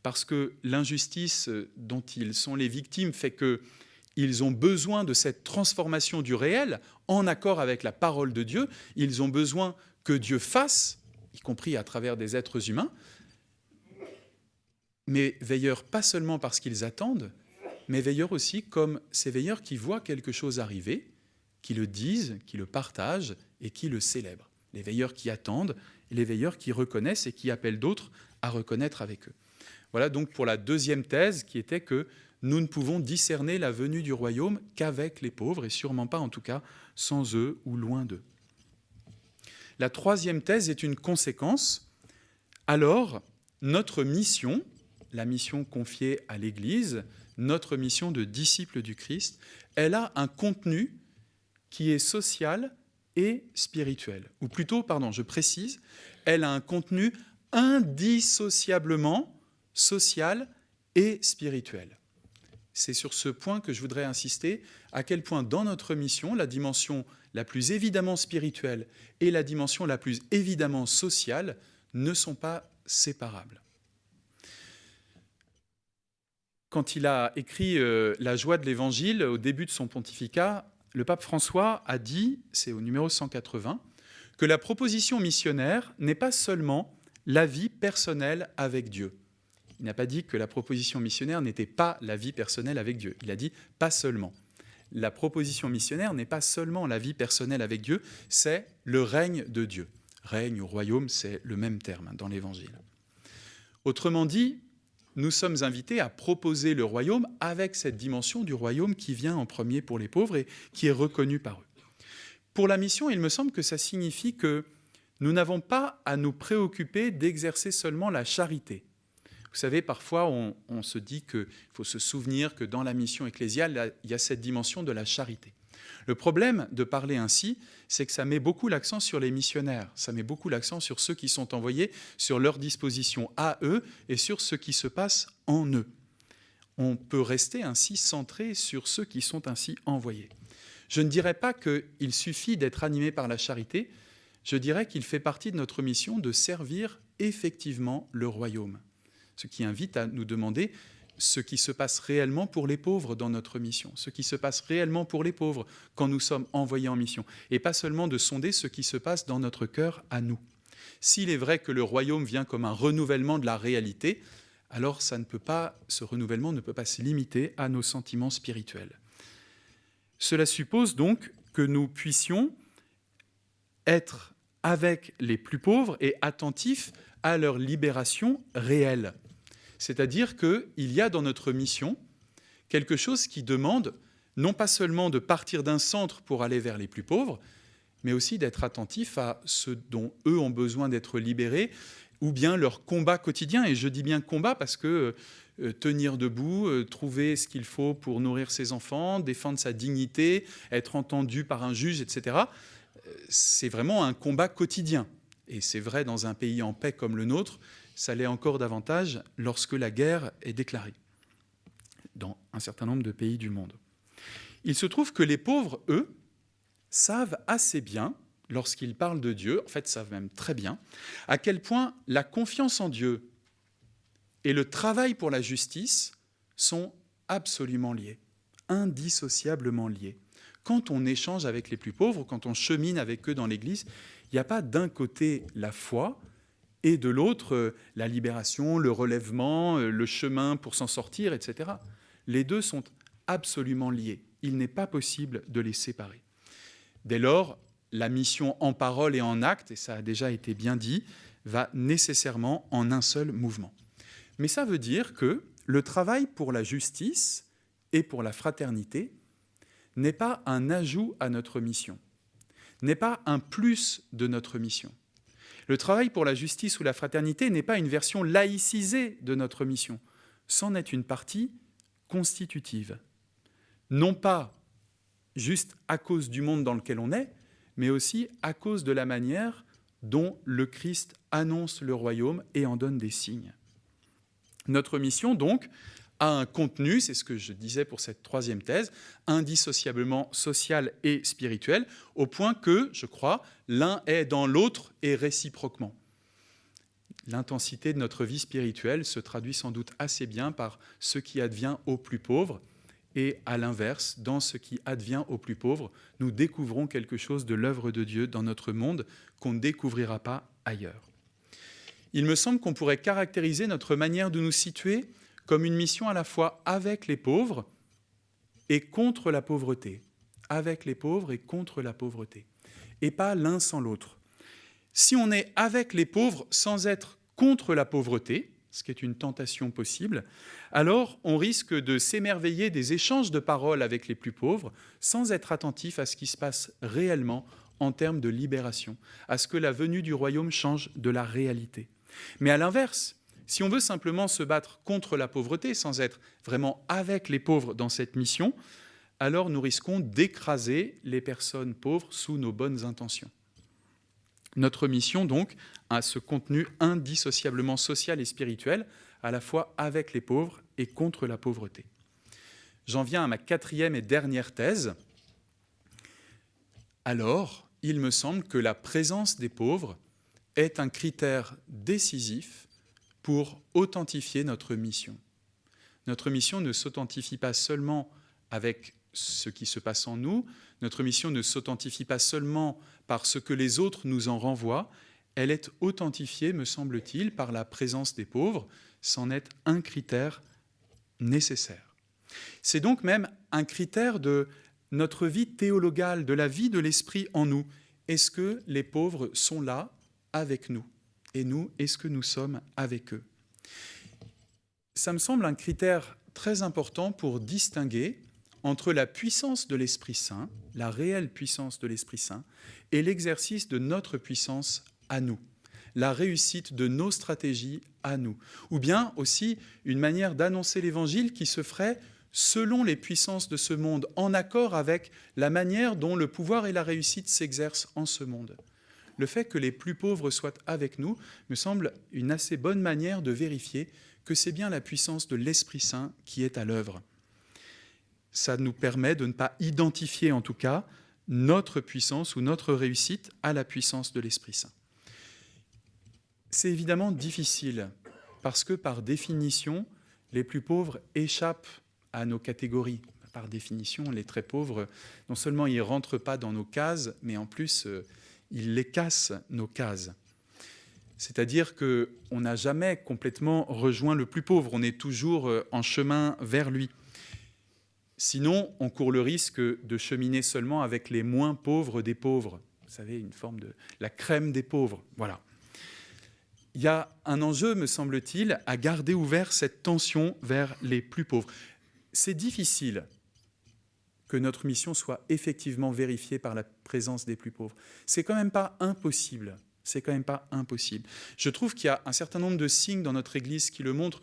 parce que l'injustice dont ils sont les victimes fait qu'ils ont besoin de cette transformation du réel en accord avec la parole de Dieu. Ils ont besoin que Dieu fasse, y compris à travers des êtres humains, mais veilleurs pas seulement parce qu'ils attendent, mais veilleurs aussi comme ces veilleurs qui voient quelque chose arriver, qui le disent, qui le partagent et qui le célèbrent. Les veilleurs qui attendent, et les veilleurs qui reconnaissent et qui appellent d'autres à reconnaître avec eux. Voilà donc pour la deuxième thèse qui était que nous ne pouvons discerner la venue du royaume qu'avec les pauvres, et sûrement pas en tout cas sans eux ou loin d'eux. La troisième thèse est une conséquence. Alors, notre mission, la mission confiée à l'Église, notre mission de disciples du Christ, elle a un contenu qui est social et spirituel. Ou plutôt, je précise, elle a un contenu indissociablement social et spirituel. C'est sur ce point que je voudrais insister, à quel point dans notre mission, la dimension la plus évidemment spirituelle et la dimension la plus évidemment sociale ne sont pas séparables. Quand il a écrit La joie de l'Évangile, au début de son pontificat, le pape François a dit, c'est au numéro 180, que la proposition missionnaire n'est pas seulement la vie personnelle avec Dieu. Il n'a pas dit que la proposition missionnaire n'était pas la vie personnelle avec Dieu. Il a dit pas seulement. La proposition missionnaire n'est pas seulement la vie personnelle avec Dieu, c'est le règne de Dieu. Règne ou royaume, c'est le même terme dans l'Évangile. Autrement dit, nous sommes invités à proposer le royaume avec cette dimension du royaume qui vient en premier pour les pauvres et qui est reconnue par eux. Pour la mission, il me semble que ça signifie que nous n'avons pas à nous préoccuper d'exercer seulement la charité. Vous savez, parfois, on se dit qu'il faut se souvenir que dans la mission ecclésiale, il y a cette dimension de la charité. Le problème de parler ainsi, c'est que ça met beaucoup l'accent sur les missionnaires, ça met beaucoup l'accent sur ceux qui sont envoyés, sur leur disposition à eux et sur ce qui se passe en eux. On peut rester ainsi centré sur ceux qui sont ainsi envoyés. Je ne dirais pas qu'il suffit d'être animé par la charité, je dirais qu'il fait partie de notre mission de servir effectivement le royaume. Ce qui invite à nous demander ce qui se passe réellement pour les pauvres dans notre mission, ce qui se passe réellement pour les pauvres quand nous sommes envoyés en mission, et pas seulement de sonder ce qui se passe dans notre cœur à nous. S'il est vrai que le royaume vient comme un renouvellement de la réalité, alors ce renouvellement ne peut pas se limiter à nos sentiments spirituels. Cela suppose donc que nous puissions être avec les plus pauvres et attentifs à leur libération réelle. C'est-à-dire qu'il y a dans notre mission quelque chose qui demande non pas seulement de partir d'un centre pour aller vers les plus pauvres, mais aussi d'être attentif à ce dont eux ont besoin d'être libérés, ou bien leur combat quotidien. Et je dis bien combat parce que tenir debout, trouver ce qu'il faut pour nourrir ses enfants, défendre sa dignité, être entendu par un juge, etc., c'est vraiment un combat quotidien. Et c'est vrai dans un pays en paix comme le nôtre, ça l'est encore davantage lorsque la guerre est déclarée dans un certain nombre de pays du monde. Il se trouve que les pauvres, eux, savent assez bien, lorsqu'ils parlent de Dieu, en fait savent même très bien, à quel point la confiance en Dieu et le travail pour la justice sont absolument liés, indissociablement liés. Quand on échange avec les plus pauvres, quand on chemine avec eux dans l'Église, il n'y a pas d'un côté la foi et de l'autre la libération, le relèvement, le chemin pour s'en sortir, etc. Les deux sont absolument liés. Il n'est pas possible de les séparer. Dès lors, la mission en parole et en acte, et ça a déjà été bien dit, va nécessairement en un seul mouvement. Mais ça veut dire que le travail pour la justice et pour la fraternité n'est pas un ajout à notre mission, n'est pas un plus de notre mission. Le travail pour la justice ou la fraternité n'est pas une version laïcisée de notre mission, c'en est une partie constitutive. Non pas juste à cause du monde dans lequel on est, mais aussi à cause de la manière dont le Christ annonce le royaume et en donne des signes. Notre mission, donc, a un contenu, c'est ce que je disais pour cette troisième thèse, indissociablement social et spirituel, au point que, je crois, l'un est dans l'autre et réciproquement. L'intensité de notre vie spirituelle se traduit sans doute assez bien par ce qui advient aux plus pauvres, et à l'inverse, dans ce qui advient aux plus pauvres, nous découvrons quelque chose de l'œuvre de Dieu dans notre monde qu'on ne découvrira pas ailleurs. Il me semble qu'on pourrait caractériser notre manière de nous situer comme une mission à la fois avec les pauvres et contre la pauvreté. Avec les pauvres et contre la pauvreté. Et pas l'un sans l'autre. Si on est avec les pauvres sans être contre la pauvreté, ce qui est une tentation possible, alors on risque de s'émerveiller des échanges de paroles avec les plus pauvres sans être attentif à ce qui se passe réellement en termes de libération, à ce que la venue du royaume change de la réalité. Mais à l'inverse, si on veut simplement se battre contre la pauvreté sans être vraiment avec les pauvres dans cette mission, alors nous risquons d'écraser les personnes pauvres sous nos bonnes intentions. Notre mission, donc, a ce contenu indissociablement social et spirituel, à la fois avec les pauvres et contre la pauvreté. J'en viens à ma 4e et dernière thèse. Alors, il me semble que la présence des pauvres est un critère décisif pour authentifier notre mission. Notre mission ne s'authentifie pas seulement avec ce qui se passe en nous, notre mission ne s'authentifie pas seulement par ce que les autres nous en renvoient, elle est authentifiée, me semble-t-il, par la présence des pauvres, c'en est un critère nécessaire. C'est donc même un critère de notre vie théologale, de la vie de l'esprit en nous. Est-ce que les pauvres sont là avec nous? Et nous, est-ce que nous sommes avec eux? Ça me semble un critère très important pour distinguer entre la puissance de l'Esprit Saint, la réelle puissance de l'Esprit Saint, et l'exercice de notre puissance à nous, la réussite de nos stratégies à nous, ou bien aussi une manière d'annoncer l'Évangile qui se ferait selon les puissances de ce monde, en accord avec la manière dont le pouvoir et la réussite s'exercent en ce monde. Le fait que les plus pauvres soient avec nous me semble une assez bonne manière de vérifier que c'est bien la puissance de l'Esprit Saint qui est à l'œuvre. Ça nous permet de ne pas identifier, en tout cas, notre puissance ou notre réussite à la puissance de l'Esprit Saint. C'est évidemment difficile, parce que par définition, les plus pauvres échappent à nos catégories. Par définition, les très pauvres, non seulement ils ne rentrent pas dans nos cases, mais en plus, ils les cassent, nos cases. C'est-à-dire qu'on n'a jamais complètement rejoint le plus pauvre, on est toujours en chemin vers lui. Sinon, on court le risque de cheminer seulement avec les moins pauvres des pauvres. Vous savez, une forme de la crème des pauvres. Voilà. Il y a un enjeu, me semble-t-il, à garder ouvert cette tension vers les plus pauvres. C'est difficile que notre mission soit effectivement vérifiée par la présence des plus pauvres. C'est quand même pas impossible. C'est quand même pas impossible. Je trouve qu'il y a un certain nombre de signes dans notre Église qui le montrent.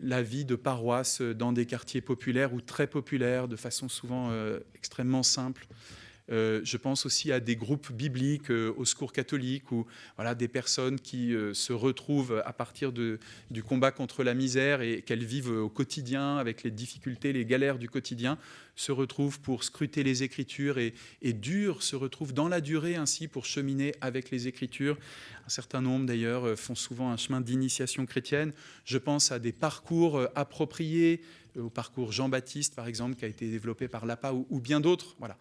La vie de paroisse dans des quartiers populaires ou très populaires, de façon souvent extrêmement simple. Je pense aussi à des groupes bibliques au Secours catholique, où voilà, des personnes qui se retrouvent à partir du combat contre la misère et qu'elles vivent au quotidien avec les difficultés, les galères du quotidien, se retrouvent pour scruter les Écritures et se retrouvent dans la durée ainsi pour cheminer avec les Écritures. Un certain nombre d'ailleurs font souvent un chemin d'initiation chrétienne. Je pense à des parcours appropriés, au parcours Jean-Baptiste par exemple, qui a été développé par l'APA ou bien d'autres. Voilà.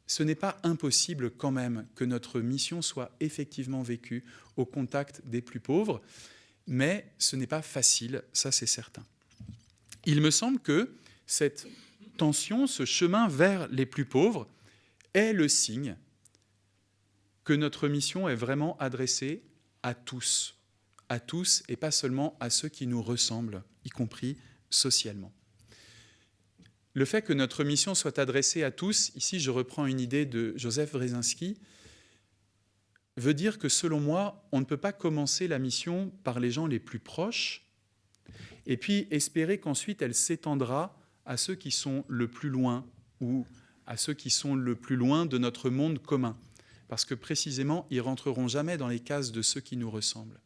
Ce n'est pas impossible quand même que notre mission soit effectivement vécue au contact des plus pauvres, mais ce n'est pas facile, ça c'est certain. Il me semble que cette tension, ce chemin vers les plus pauvres, est le signe que notre mission est vraiment adressée à tous et pas seulement à ceux qui nous ressemblent, y compris socialement. Le fait que notre mission soit adressée à tous, ici je reprends une idée de Joseph Wrezinski, veut dire que selon moi, on ne peut pas commencer la mission par les gens les plus proches et puis espérer qu'ensuite elle s'étendra à ceux qui sont le plus loin ou à ceux qui sont le plus loin de notre monde commun. Parce que précisément, ils ne rentreront jamais dans les cases de ceux qui nous ressemblent.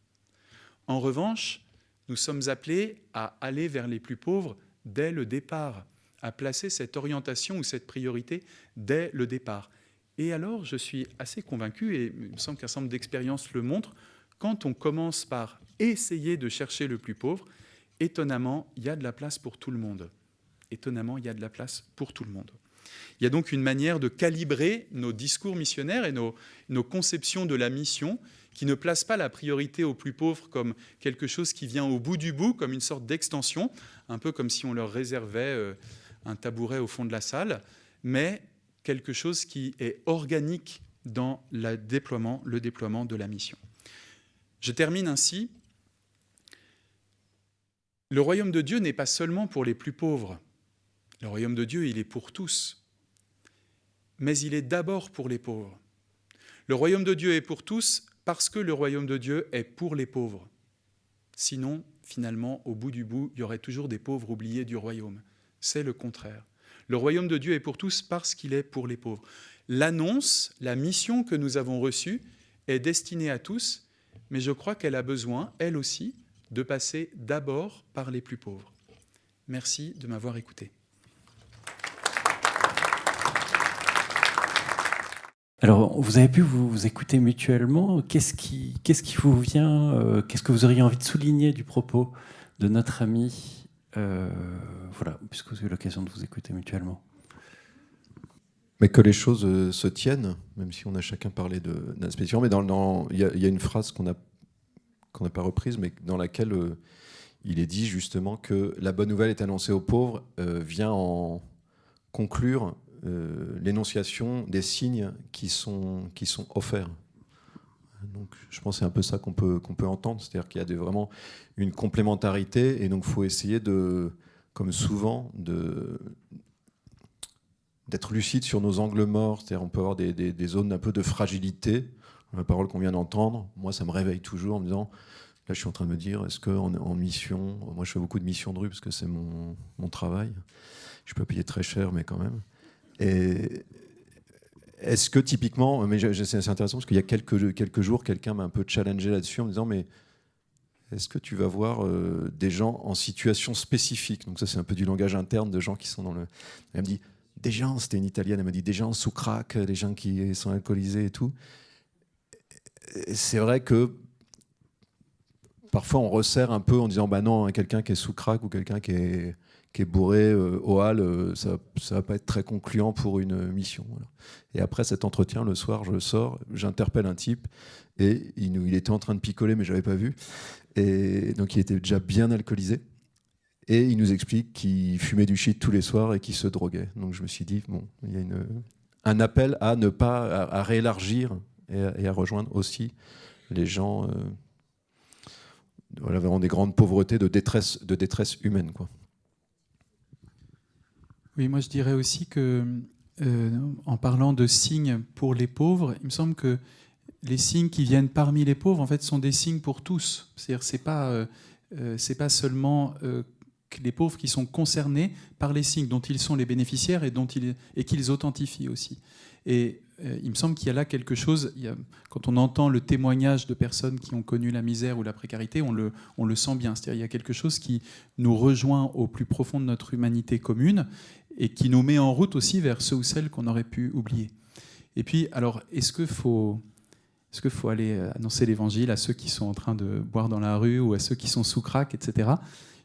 En revanche, nous sommes appelés à aller vers les plus pauvres dès le départ, à placer cette orientation ou cette priorité dès le départ. Et alors, je suis assez convaincu, et il me semble qu'un certain nombre d'expériences le montrent, quand on commence par essayer de chercher le plus pauvre, étonnamment, il y a de la place pour tout le monde. Étonnamment, il y a de la place pour tout le monde. Il y a donc une manière de calibrer nos discours missionnaires et nos conceptions de la mission qui ne place pas la priorité aux plus pauvres comme quelque chose qui vient au bout du bout, comme une sorte d'extension, un peu comme si on leur réservait un tabouret au fond de la salle, mais quelque chose qui est organique dans le déploiement de la mission. Je termine ainsi Le royaume de Dieu n'est pas seulement pour les plus pauvres. Le royaume de Dieu, il est pour tous. Mais il est d'abord pour les pauvres. Le royaume de Dieu est pour tous parce que le royaume de Dieu est pour les pauvres. Sinon, finalement, au bout du bout, il y aurait toujours des pauvres oubliés du royaume. C'est le contraire. Le royaume de Dieu est pour tous parce qu'il est pour les pauvres. L'annonce, la mission que nous avons reçue est destinée à tous, mais je crois qu'elle a besoin, elle aussi, de passer d'abord par les plus pauvres. Merci de m'avoir écouté. Alors, vous avez pu vous écouter mutuellement. Qu'est-ce qui vous vient qu'est-ce que vous auriez envie de souligner du propos de notre ami voilà, puisque vous avez eu l'occasion de vous écouter mutuellement. Mais que les choses se tiennent, même si on a chacun parlé d'un aspect différent. Mais il y a une phrase qu'on n'a pas reprise, mais dans laquelle il est dit justement que la bonne nouvelle est annoncée aux pauvres, vient en conclure l'énonciation des signes qui sont offerts. Donc, je pense que c'est un peu ça qu'on peut entendre, c'est-à-dire qu'il y a vraiment une complémentarité, et donc il faut essayer de, comme souvent, d'être lucide sur nos angles morts, c'est-à-dire on peut avoir des zones un peu de fragilité. La parole qu'on vient d'entendre, moi ça me réveille toujours en me disant, là je suis en train de me dire, est-ce qu'en mission, moi je fais beaucoup de missions de rue parce que c'est mon travail, je peux payer très cher mais quand même. Et est-ce que typiquement, mais c'est intéressant parce qu'il y a quelques jours, quelqu'un m'a un peu challengé là-dessus en me disant, mais est-ce que tu vas voir des gens en situation spécifique? Donc ça c'est un peu du langage interne de gens qui sont dans le... Elle me dit, des gens, c'était une Italienne, elle m'a dit, des gens sous crack, des gens qui sont alcoolisés et tout. Et c'est vrai que parfois on resserre un peu en disant, bah non, quelqu'un qui est sous crack ou quelqu'un qui est bourré au hall, ça va pas être très concluant pour une mission. Voilà. Et après cet entretien, le soir, je sors, j'interpelle un type, et il était en train de picoler, mais je l'avais pas vu. Et donc il était déjà bien alcoolisé. Et il nous explique qu'il fumait du shit tous les soirs et qu'il se droguait. Donc je me suis dit, bon, il y a un appel à ne pas, à réélargir et à rejoindre aussi les gens voilà, vraiment des grandes pauvretés, de détresse humaine, quoi. Oui, moi je dirais aussi que, en parlant de signes pour les pauvres, il me semble que les signes qui viennent parmi les pauvres, en fait, sont des signes pour tous. C'est-à-dire, c'est pas seulement les pauvres qui sont concernés par les signes dont ils sont les bénéficiaires et qu'ils authentifient aussi. Et il me semble qu'il y a là quelque chose, quand on entend le témoignage de personnes qui ont connu la misère ou la précarité, on le sent bien. C'est-à-dire, il y a quelque chose qui nous rejoint au plus profond de notre humanité commune et qui nous met en route aussi vers ceux ou celles qu'on aurait pu oublier. Et puis, alors, est-ce qu'il faut aller annoncer l'évangile à ceux qui sont en train de boire dans la rue ou à ceux qui sont sous crack, etc.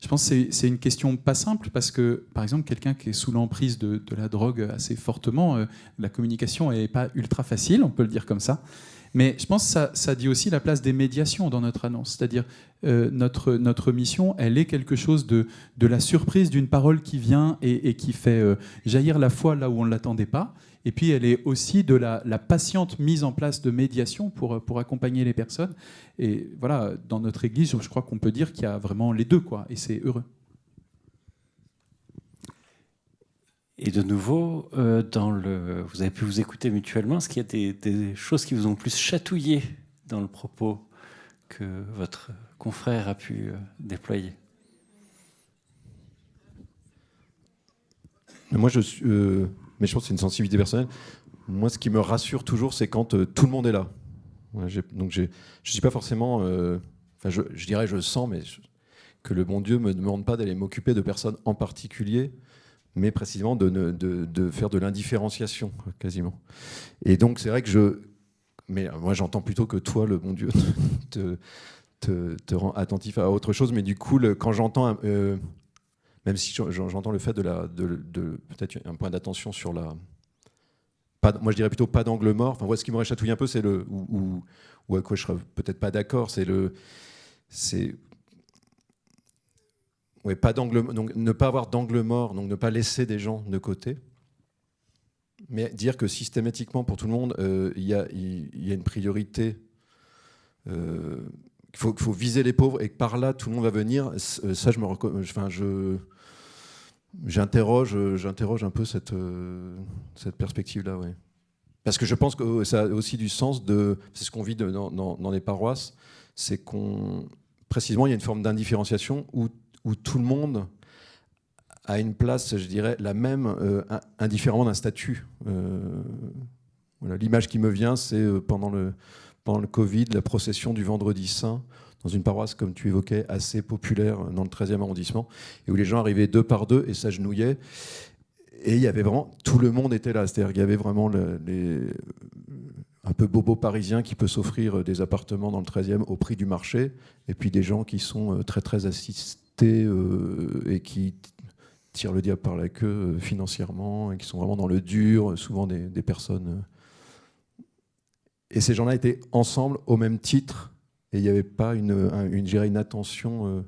Je pense que c'est une question pas simple parce que, par exemple, quelqu'un qui est sous l'emprise de la drogue assez fortement, la communication n'est pas ultra facile, on peut le dire comme ça. Mais je pense que ça dit aussi la place des médiations dans notre annonce. C'est-à-dire notre mission, elle est quelque chose de la surprise d'une parole qui vient et qui fait jaillir la foi là où on ne l'attendait pas. Et puis elle est aussi de la patiente mise en place de médiation pour accompagner les personnes. Et voilà, dans notre Église, je crois qu'on peut dire qu'il y a vraiment les deux, quoi, et c'est heureux. Et de nouveau, vous avez pu vous écouter mutuellement. Est-ce qu'il y a des choses qui vous ont plus chatouillé dans le propos que votre confrère a pu déployer? Moi, mais je pense que c'est une sensibilité personnelle. Moi, ce qui me rassure toujours, c'est quand tout le monde est là. Ouais, donc, je ne suis pas forcément... je dirais, je sens, mais que le bon Dieu ne me demande pas d'aller m'occuper de personnes en particulier, mais précisément de faire de l'indifférenciation, quasiment. Et donc, c'est vrai que mais moi, j'entends plutôt que toi, le bon Dieu, te rend attentif à autre chose. Mais du coup, quand j'entends... même si j'entends le fait de peut-être un point d'attention sur moi je dirais plutôt pas d'angle mort. Enfin, moi, ce qui m'aurait chatouillé un peu, c'est ou à quoi je serais peut-être pas d'accord, pas d'angle, donc ne pas avoir d'angle mort, donc ne pas laisser des gens de côté, mais dire que systématiquement pour tout le monde, il y a une priorité faut viser les pauvres et que par là tout le monde va venir. Ça, j'interroge un peu cette perspective-là, ouais. Parce que je pense que ça a aussi du sens c'est ce qu'on vit dans les paroisses, c'est précisément il y a une forme d'indifférenciation où tout le monde a une place, je dirais, la même, indifféremment d'un statut. Voilà, l'image qui me vient, c'est pendant le Covid, la procession du Vendredi Saint, dans une paroisse, comme tu évoquais, assez populaire dans le 13e arrondissement, et où les gens arrivaient 2 par 2 et s'agenouillaient. Et il y avait vraiment, tout le monde était là. C'est-à-dire qu'il y avait vraiment un peu bobo parisien qui peut s'offrir des appartements dans le 13e au prix du marché, et puis des gens qui sont très très assistés et qui tirent le diable par la queue financièrement, et qui sont vraiment dans le dur, souvent des personnes. Et ces gens-là étaient ensemble au même titre, et il n'y avait pas une attention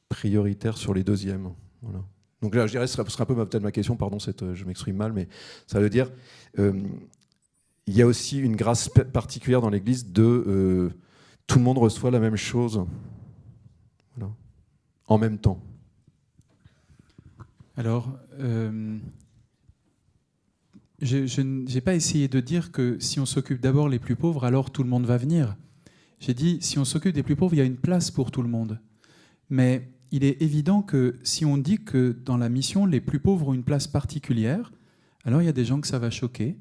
prioritaire sur les deuxièmes. Voilà. Donc là, je dirais, ce sera un peu peut-être ma question, pardon, je m'exprime mal, mais ça veut dire, il y a aussi une grâce particulière dans l'Église de tout le monde reçoit la même chose, voilà, en même temps. Alors, je n'ai pas essayé de dire que si on s'occupe d'abord les plus pauvres, alors tout le monde va venir. J'ai dit, si on s'occupe des plus pauvres, il y a une place pour tout le monde. Mais il est évident que si on dit que dans la mission, les plus pauvres ont une place particulière, alors il y a des gens que ça va choquer.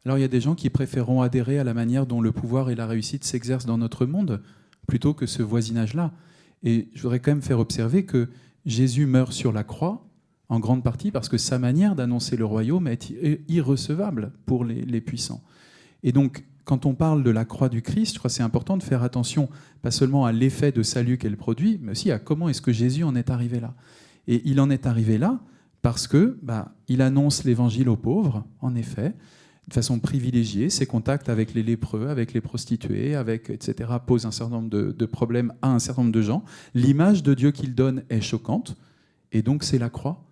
Alors il y a des gens qui préféreront adhérer à la manière dont le pouvoir et la réussite s'exercent dans notre monde, plutôt que ce voisinage-là. Et je voudrais quand même faire observer que Jésus meurt sur la croix, en grande partie parce que sa manière d'annoncer le royaume est irrecevable pour les puissants. Et donc, quand on parle de la croix du Christ, je crois que c'est important de faire attention, pas seulement à l'effet de salut qu'elle produit, mais aussi à comment est-ce que Jésus en est arrivé là. Et il en est arrivé là parce que il annonce l'évangile aux pauvres, en effet, de façon privilégiée. Ses contacts avec les lépreux, avec les prostituées, etc., posent un certain nombre de problèmes à un certain nombre de gens. L'image de Dieu qu'il donne est choquante, et donc c'est la croix.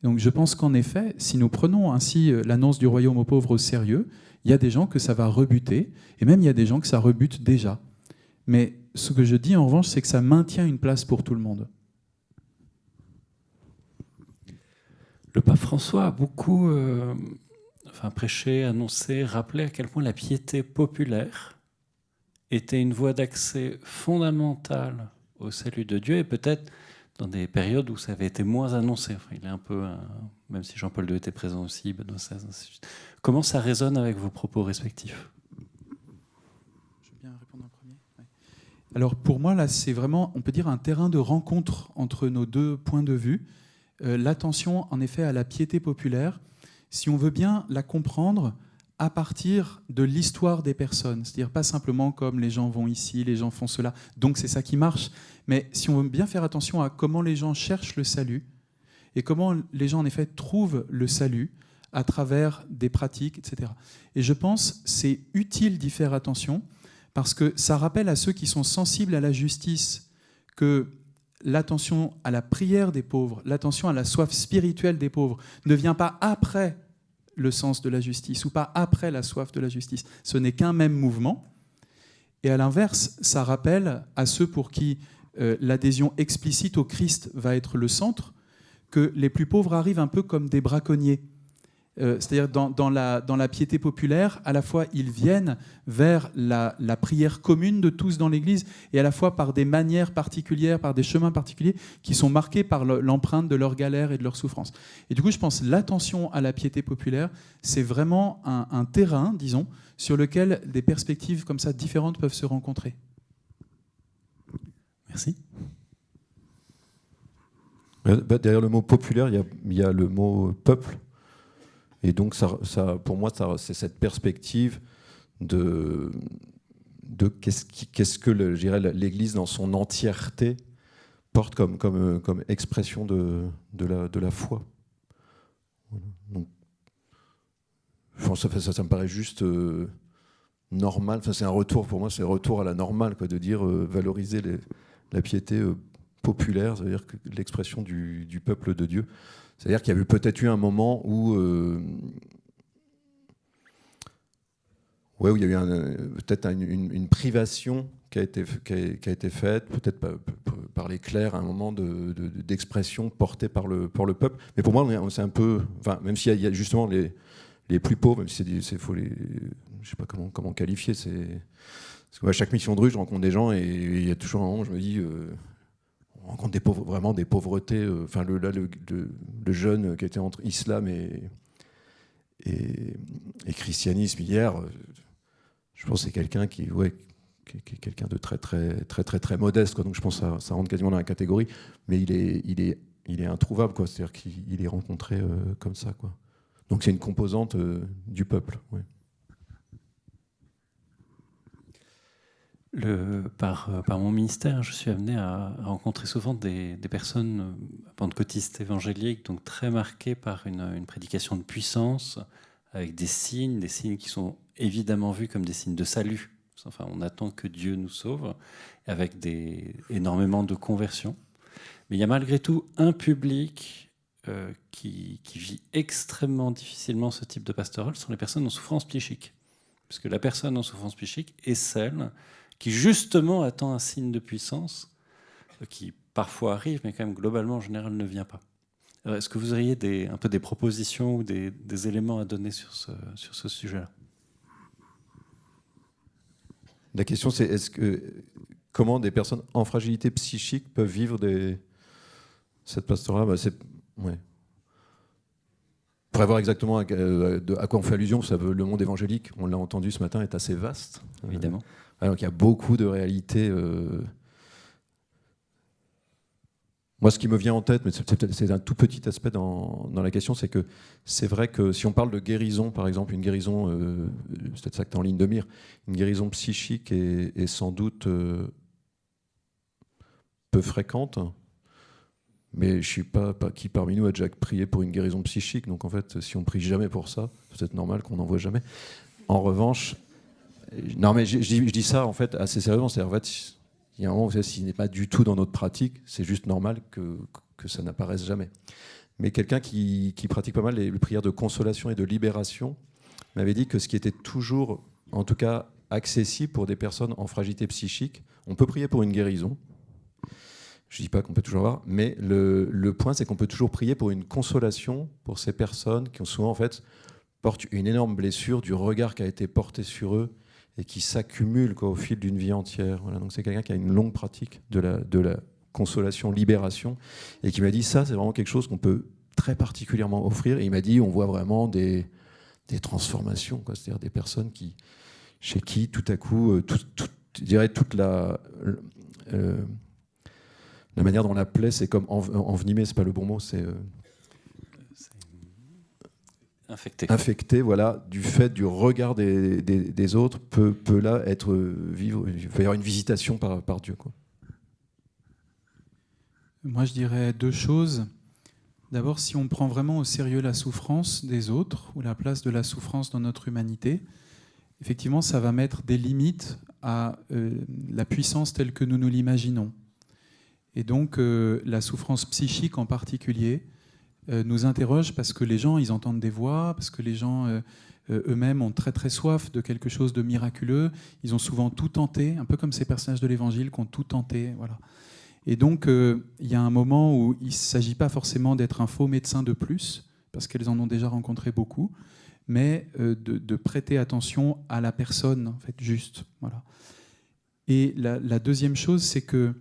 Donc je pense qu'en effet, si nous prenons ainsi l'annonce du royaume aux pauvres au sérieux, il y a des gens que ça va rebuter, et même il y a des gens que ça rebute déjà. Mais ce que je dis en revanche, c'est que ça maintient une place pour tout le monde. Le pape François a beaucoup prêché, annoncé, rappelé à quel point la piété populaire était une voie d'accès fondamentale au salut de Dieu, et peut-être dans des périodes où ça avait été moins annoncé. Enfin, il est un peu, même si Jean-Paul II était présent aussi, Benoît XVI, ainsi de suite. Comment ça résonne avec vos propos respectifs ? Je veux bien répondre en premier. Ouais. Alors pour moi, là, c'est vraiment, on peut dire, un terrain de rencontre entre nos deux points de vue. L'attention, en effet, à la piété populaire, si on veut bien la comprendre à partir de l'histoire des personnes, c'est-à-dire pas simplement comme les gens vont ici, les gens font cela, donc c'est ça qui marche, mais si on veut bien faire attention à comment les gens cherchent le salut et comment les gens en effet trouvent le salut à travers des pratiques, etc. Et je pense que c'est utile d'y faire attention parce que ça rappelle à ceux qui sont sensibles à la justice que l'attention à la prière des pauvres, l'attention à la soif spirituelle des pauvres ne vient pas après le sens de la justice ou pas après la soif de la justice. Ce n'est qu'un même mouvement. Et à l'inverse, ça rappelle à ceux pour qui l'adhésion explicite au Christ va être le centre, que les plus pauvres arrivent un peu comme des braconniers. C'est-à-dire dans la piété populaire, à la fois ils viennent vers la prière commune de tous dans l'Église, et à la fois par des manières particulières, par des chemins particuliers qui sont marqués par l'empreinte de leur galère et de leur souffrance. Et du coup, je pense que l'attention à la piété populaire, c'est vraiment un terrain, disons, sur lequel des perspectives comme ça différentes peuvent se rencontrer. Merci. Derrière le mot populaire, il y a le mot peuple. Et donc, pour moi, c'est cette perspective de qu'est-ce que l'Église dans son entièreté porte comme expression de la foi. Voilà. Donc, ça me paraît juste normal. Enfin, c'est un retour, pour moi, c'est un retour à la normale, quoi, de dire valoriser la piété populaire, c'est-à-dire l'expression du peuple de Dieu. C'est-à-dire qu'il y avait peut-être eu un moment où Ouais, où il y a eu peut-être une privation qui a été faite, peut-être par les clercs à un moment d'expression portée par le peuple. Mais pour moi, c'est un peu, enfin, même s'il y a justement les plus pauvres, même si faut je sais pas comment qualifier, parce que à chaque mission de rue, je rencontre des gens et il y a toujours un moment où je me dis, on rencontre vraiment des pauvretés. Enfin, le jeune qui était entre islam et christianisme hier, je pense que c'est quelqu'un qui est quelqu'un de très modeste, quoi. Donc je pense que ça rentre quasiment dans la catégorie, mais il est introuvable, quoi. C'est-à-dire qu'il est rencontré comme ça, quoi. Donc c'est une composante du peuple. Ouais. Par mon ministère, je suis amené à rencontrer souvent des personnes pentecôtistes évangéliques, donc très marquées par une prédication de puissance, avec des signes qui sont évidemment vus comme des signes de salut. Enfin, on attend que Dieu nous sauve, avec énormément de conversions. Mais il y a malgré tout un public qui vit extrêmement difficilement ce type de pastoral, ce sont les personnes en souffrance psychique. Parce que la personne en souffrance psychique est celle qui justement attend un signe de puissance, qui parfois arrive, mais quand même globalement en général ne vient pas. Alors, est-ce que vous auriez un peu des propositions ou des éléments à donner sur ce sujet-là ? La question, c'est comment des personnes en fragilité psychique peuvent vivre cette pastorale? Ouais. Pour voir exactement à quoi on fait allusion, le monde évangélique, on l'a entendu ce matin, est assez vaste. Évidemment. Donc il y a beaucoup de réalités. Moi, ce qui me vient en tête, mais c'est un tout petit aspect dans la question, c'est que c'est vrai que si on parle de guérison, par exemple, une guérison, c'est peut-être ça que tu es en ligne de mire, une guérison psychique est sans doute peu fréquente, mais je ne sais pas qui parmi nous a déjà prié pour une guérison psychique. Donc en fait, si on ne prie jamais pour ça, c'est peut-être normal qu'on n'en voit jamais. En revanche, non, mais je dis ça en fait assez sérieusement. C'est-à-dire, en fait, il y a un moment où s'il n'est pas du tout dans notre pratique, c'est juste normal que ça n'apparaisse jamais. Mais quelqu'un qui pratique pas mal les prières de consolation et de libération m'avait dit que ce qui était toujours, en tout cas, accessible pour des personnes en fragilité psychique, on peut prier pour une guérison. Je ne dis pas qu'on peut toujours avoir, mais le point, c'est qu'on peut toujours prier pour une consolation pour ces personnes qui ont souvent, en fait, portent une énorme blessure du regard qui a été porté sur eux et qui s'accumule au fil d'une vie entière. Voilà, donc c'est quelqu'un qui a une longue pratique de la consolation, libération, et qui m'a dit ça, c'est vraiment quelque chose qu'on peut très particulièrement offrir. Et il m'a dit, on voit vraiment des transformations, quoi. C'est-à-dire des personnes chez qui, tout à coup, je dirais toute la manière dont la plaie, c'est comme envenimée, c'est pas le bon mot, c'est infecté, voilà, du fait du regard des autres, peut là être vivre. Il peut y avoir une visitation par Dieu, quoi. Moi, je dirais deux choses. D'abord, si on prend vraiment au sérieux la souffrance des autres, ou la place de la souffrance dans notre humanité, effectivement, ça va mettre des limites à la puissance telle que nous l'imaginons. Et donc, la souffrance psychique en particulier nous interroge parce que les gens, ils entendent des voix, parce que les gens eux-mêmes ont très très soif de quelque chose de miraculeux. Ils ont souvent tout tenté, un peu comme ces personnages de l'Évangile qui ont tout tenté. Voilà. Et donc, il y a un moment où il ne s'agit pas forcément d'être un faux médecin de plus, parce qu'elles en ont déjà rencontré beaucoup, mais de prêter attention à la personne, en fait, juste. Voilà. Et la deuxième chose, c'est que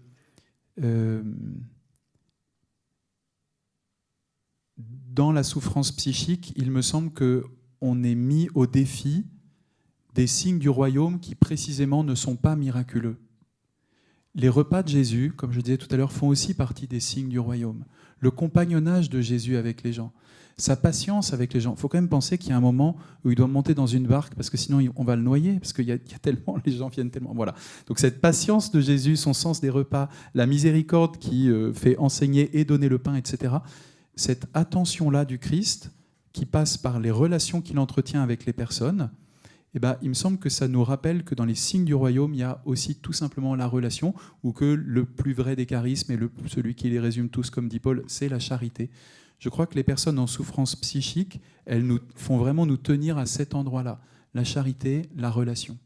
dans la souffrance psychique, il me semble qu'on est mis au défi des signes du royaume qui précisément ne sont pas miraculeux. Les repas de Jésus, comme je disais tout à l'heure, font aussi partie des signes du royaume. Le compagnonnage de Jésus avec les gens, sa patience avec les gens. Il faut quand même penser qu'il y a un moment où il doit monter dans une barque parce que sinon on va le noyer, parce qu'il y a tellement, les gens viennent tellement. Voilà. Donc cette patience de Jésus, son sens des repas, la miséricorde qui fait enseigner et donner le pain, etc. Cette attention-là du Christ qui passe par les relations qu'il entretient avec les personnes, eh ben, il me semble que ça nous rappelle que dans les signes du royaume, il y a aussi tout simplement la relation, ou que le plus vrai des charismes, et celui qui les résume tous, comme dit Paul, c'est la charité. Je crois que les personnes en souffrance psychique, elles nous font vraiment nous tenir à cet endroit-là. la charité, la relation.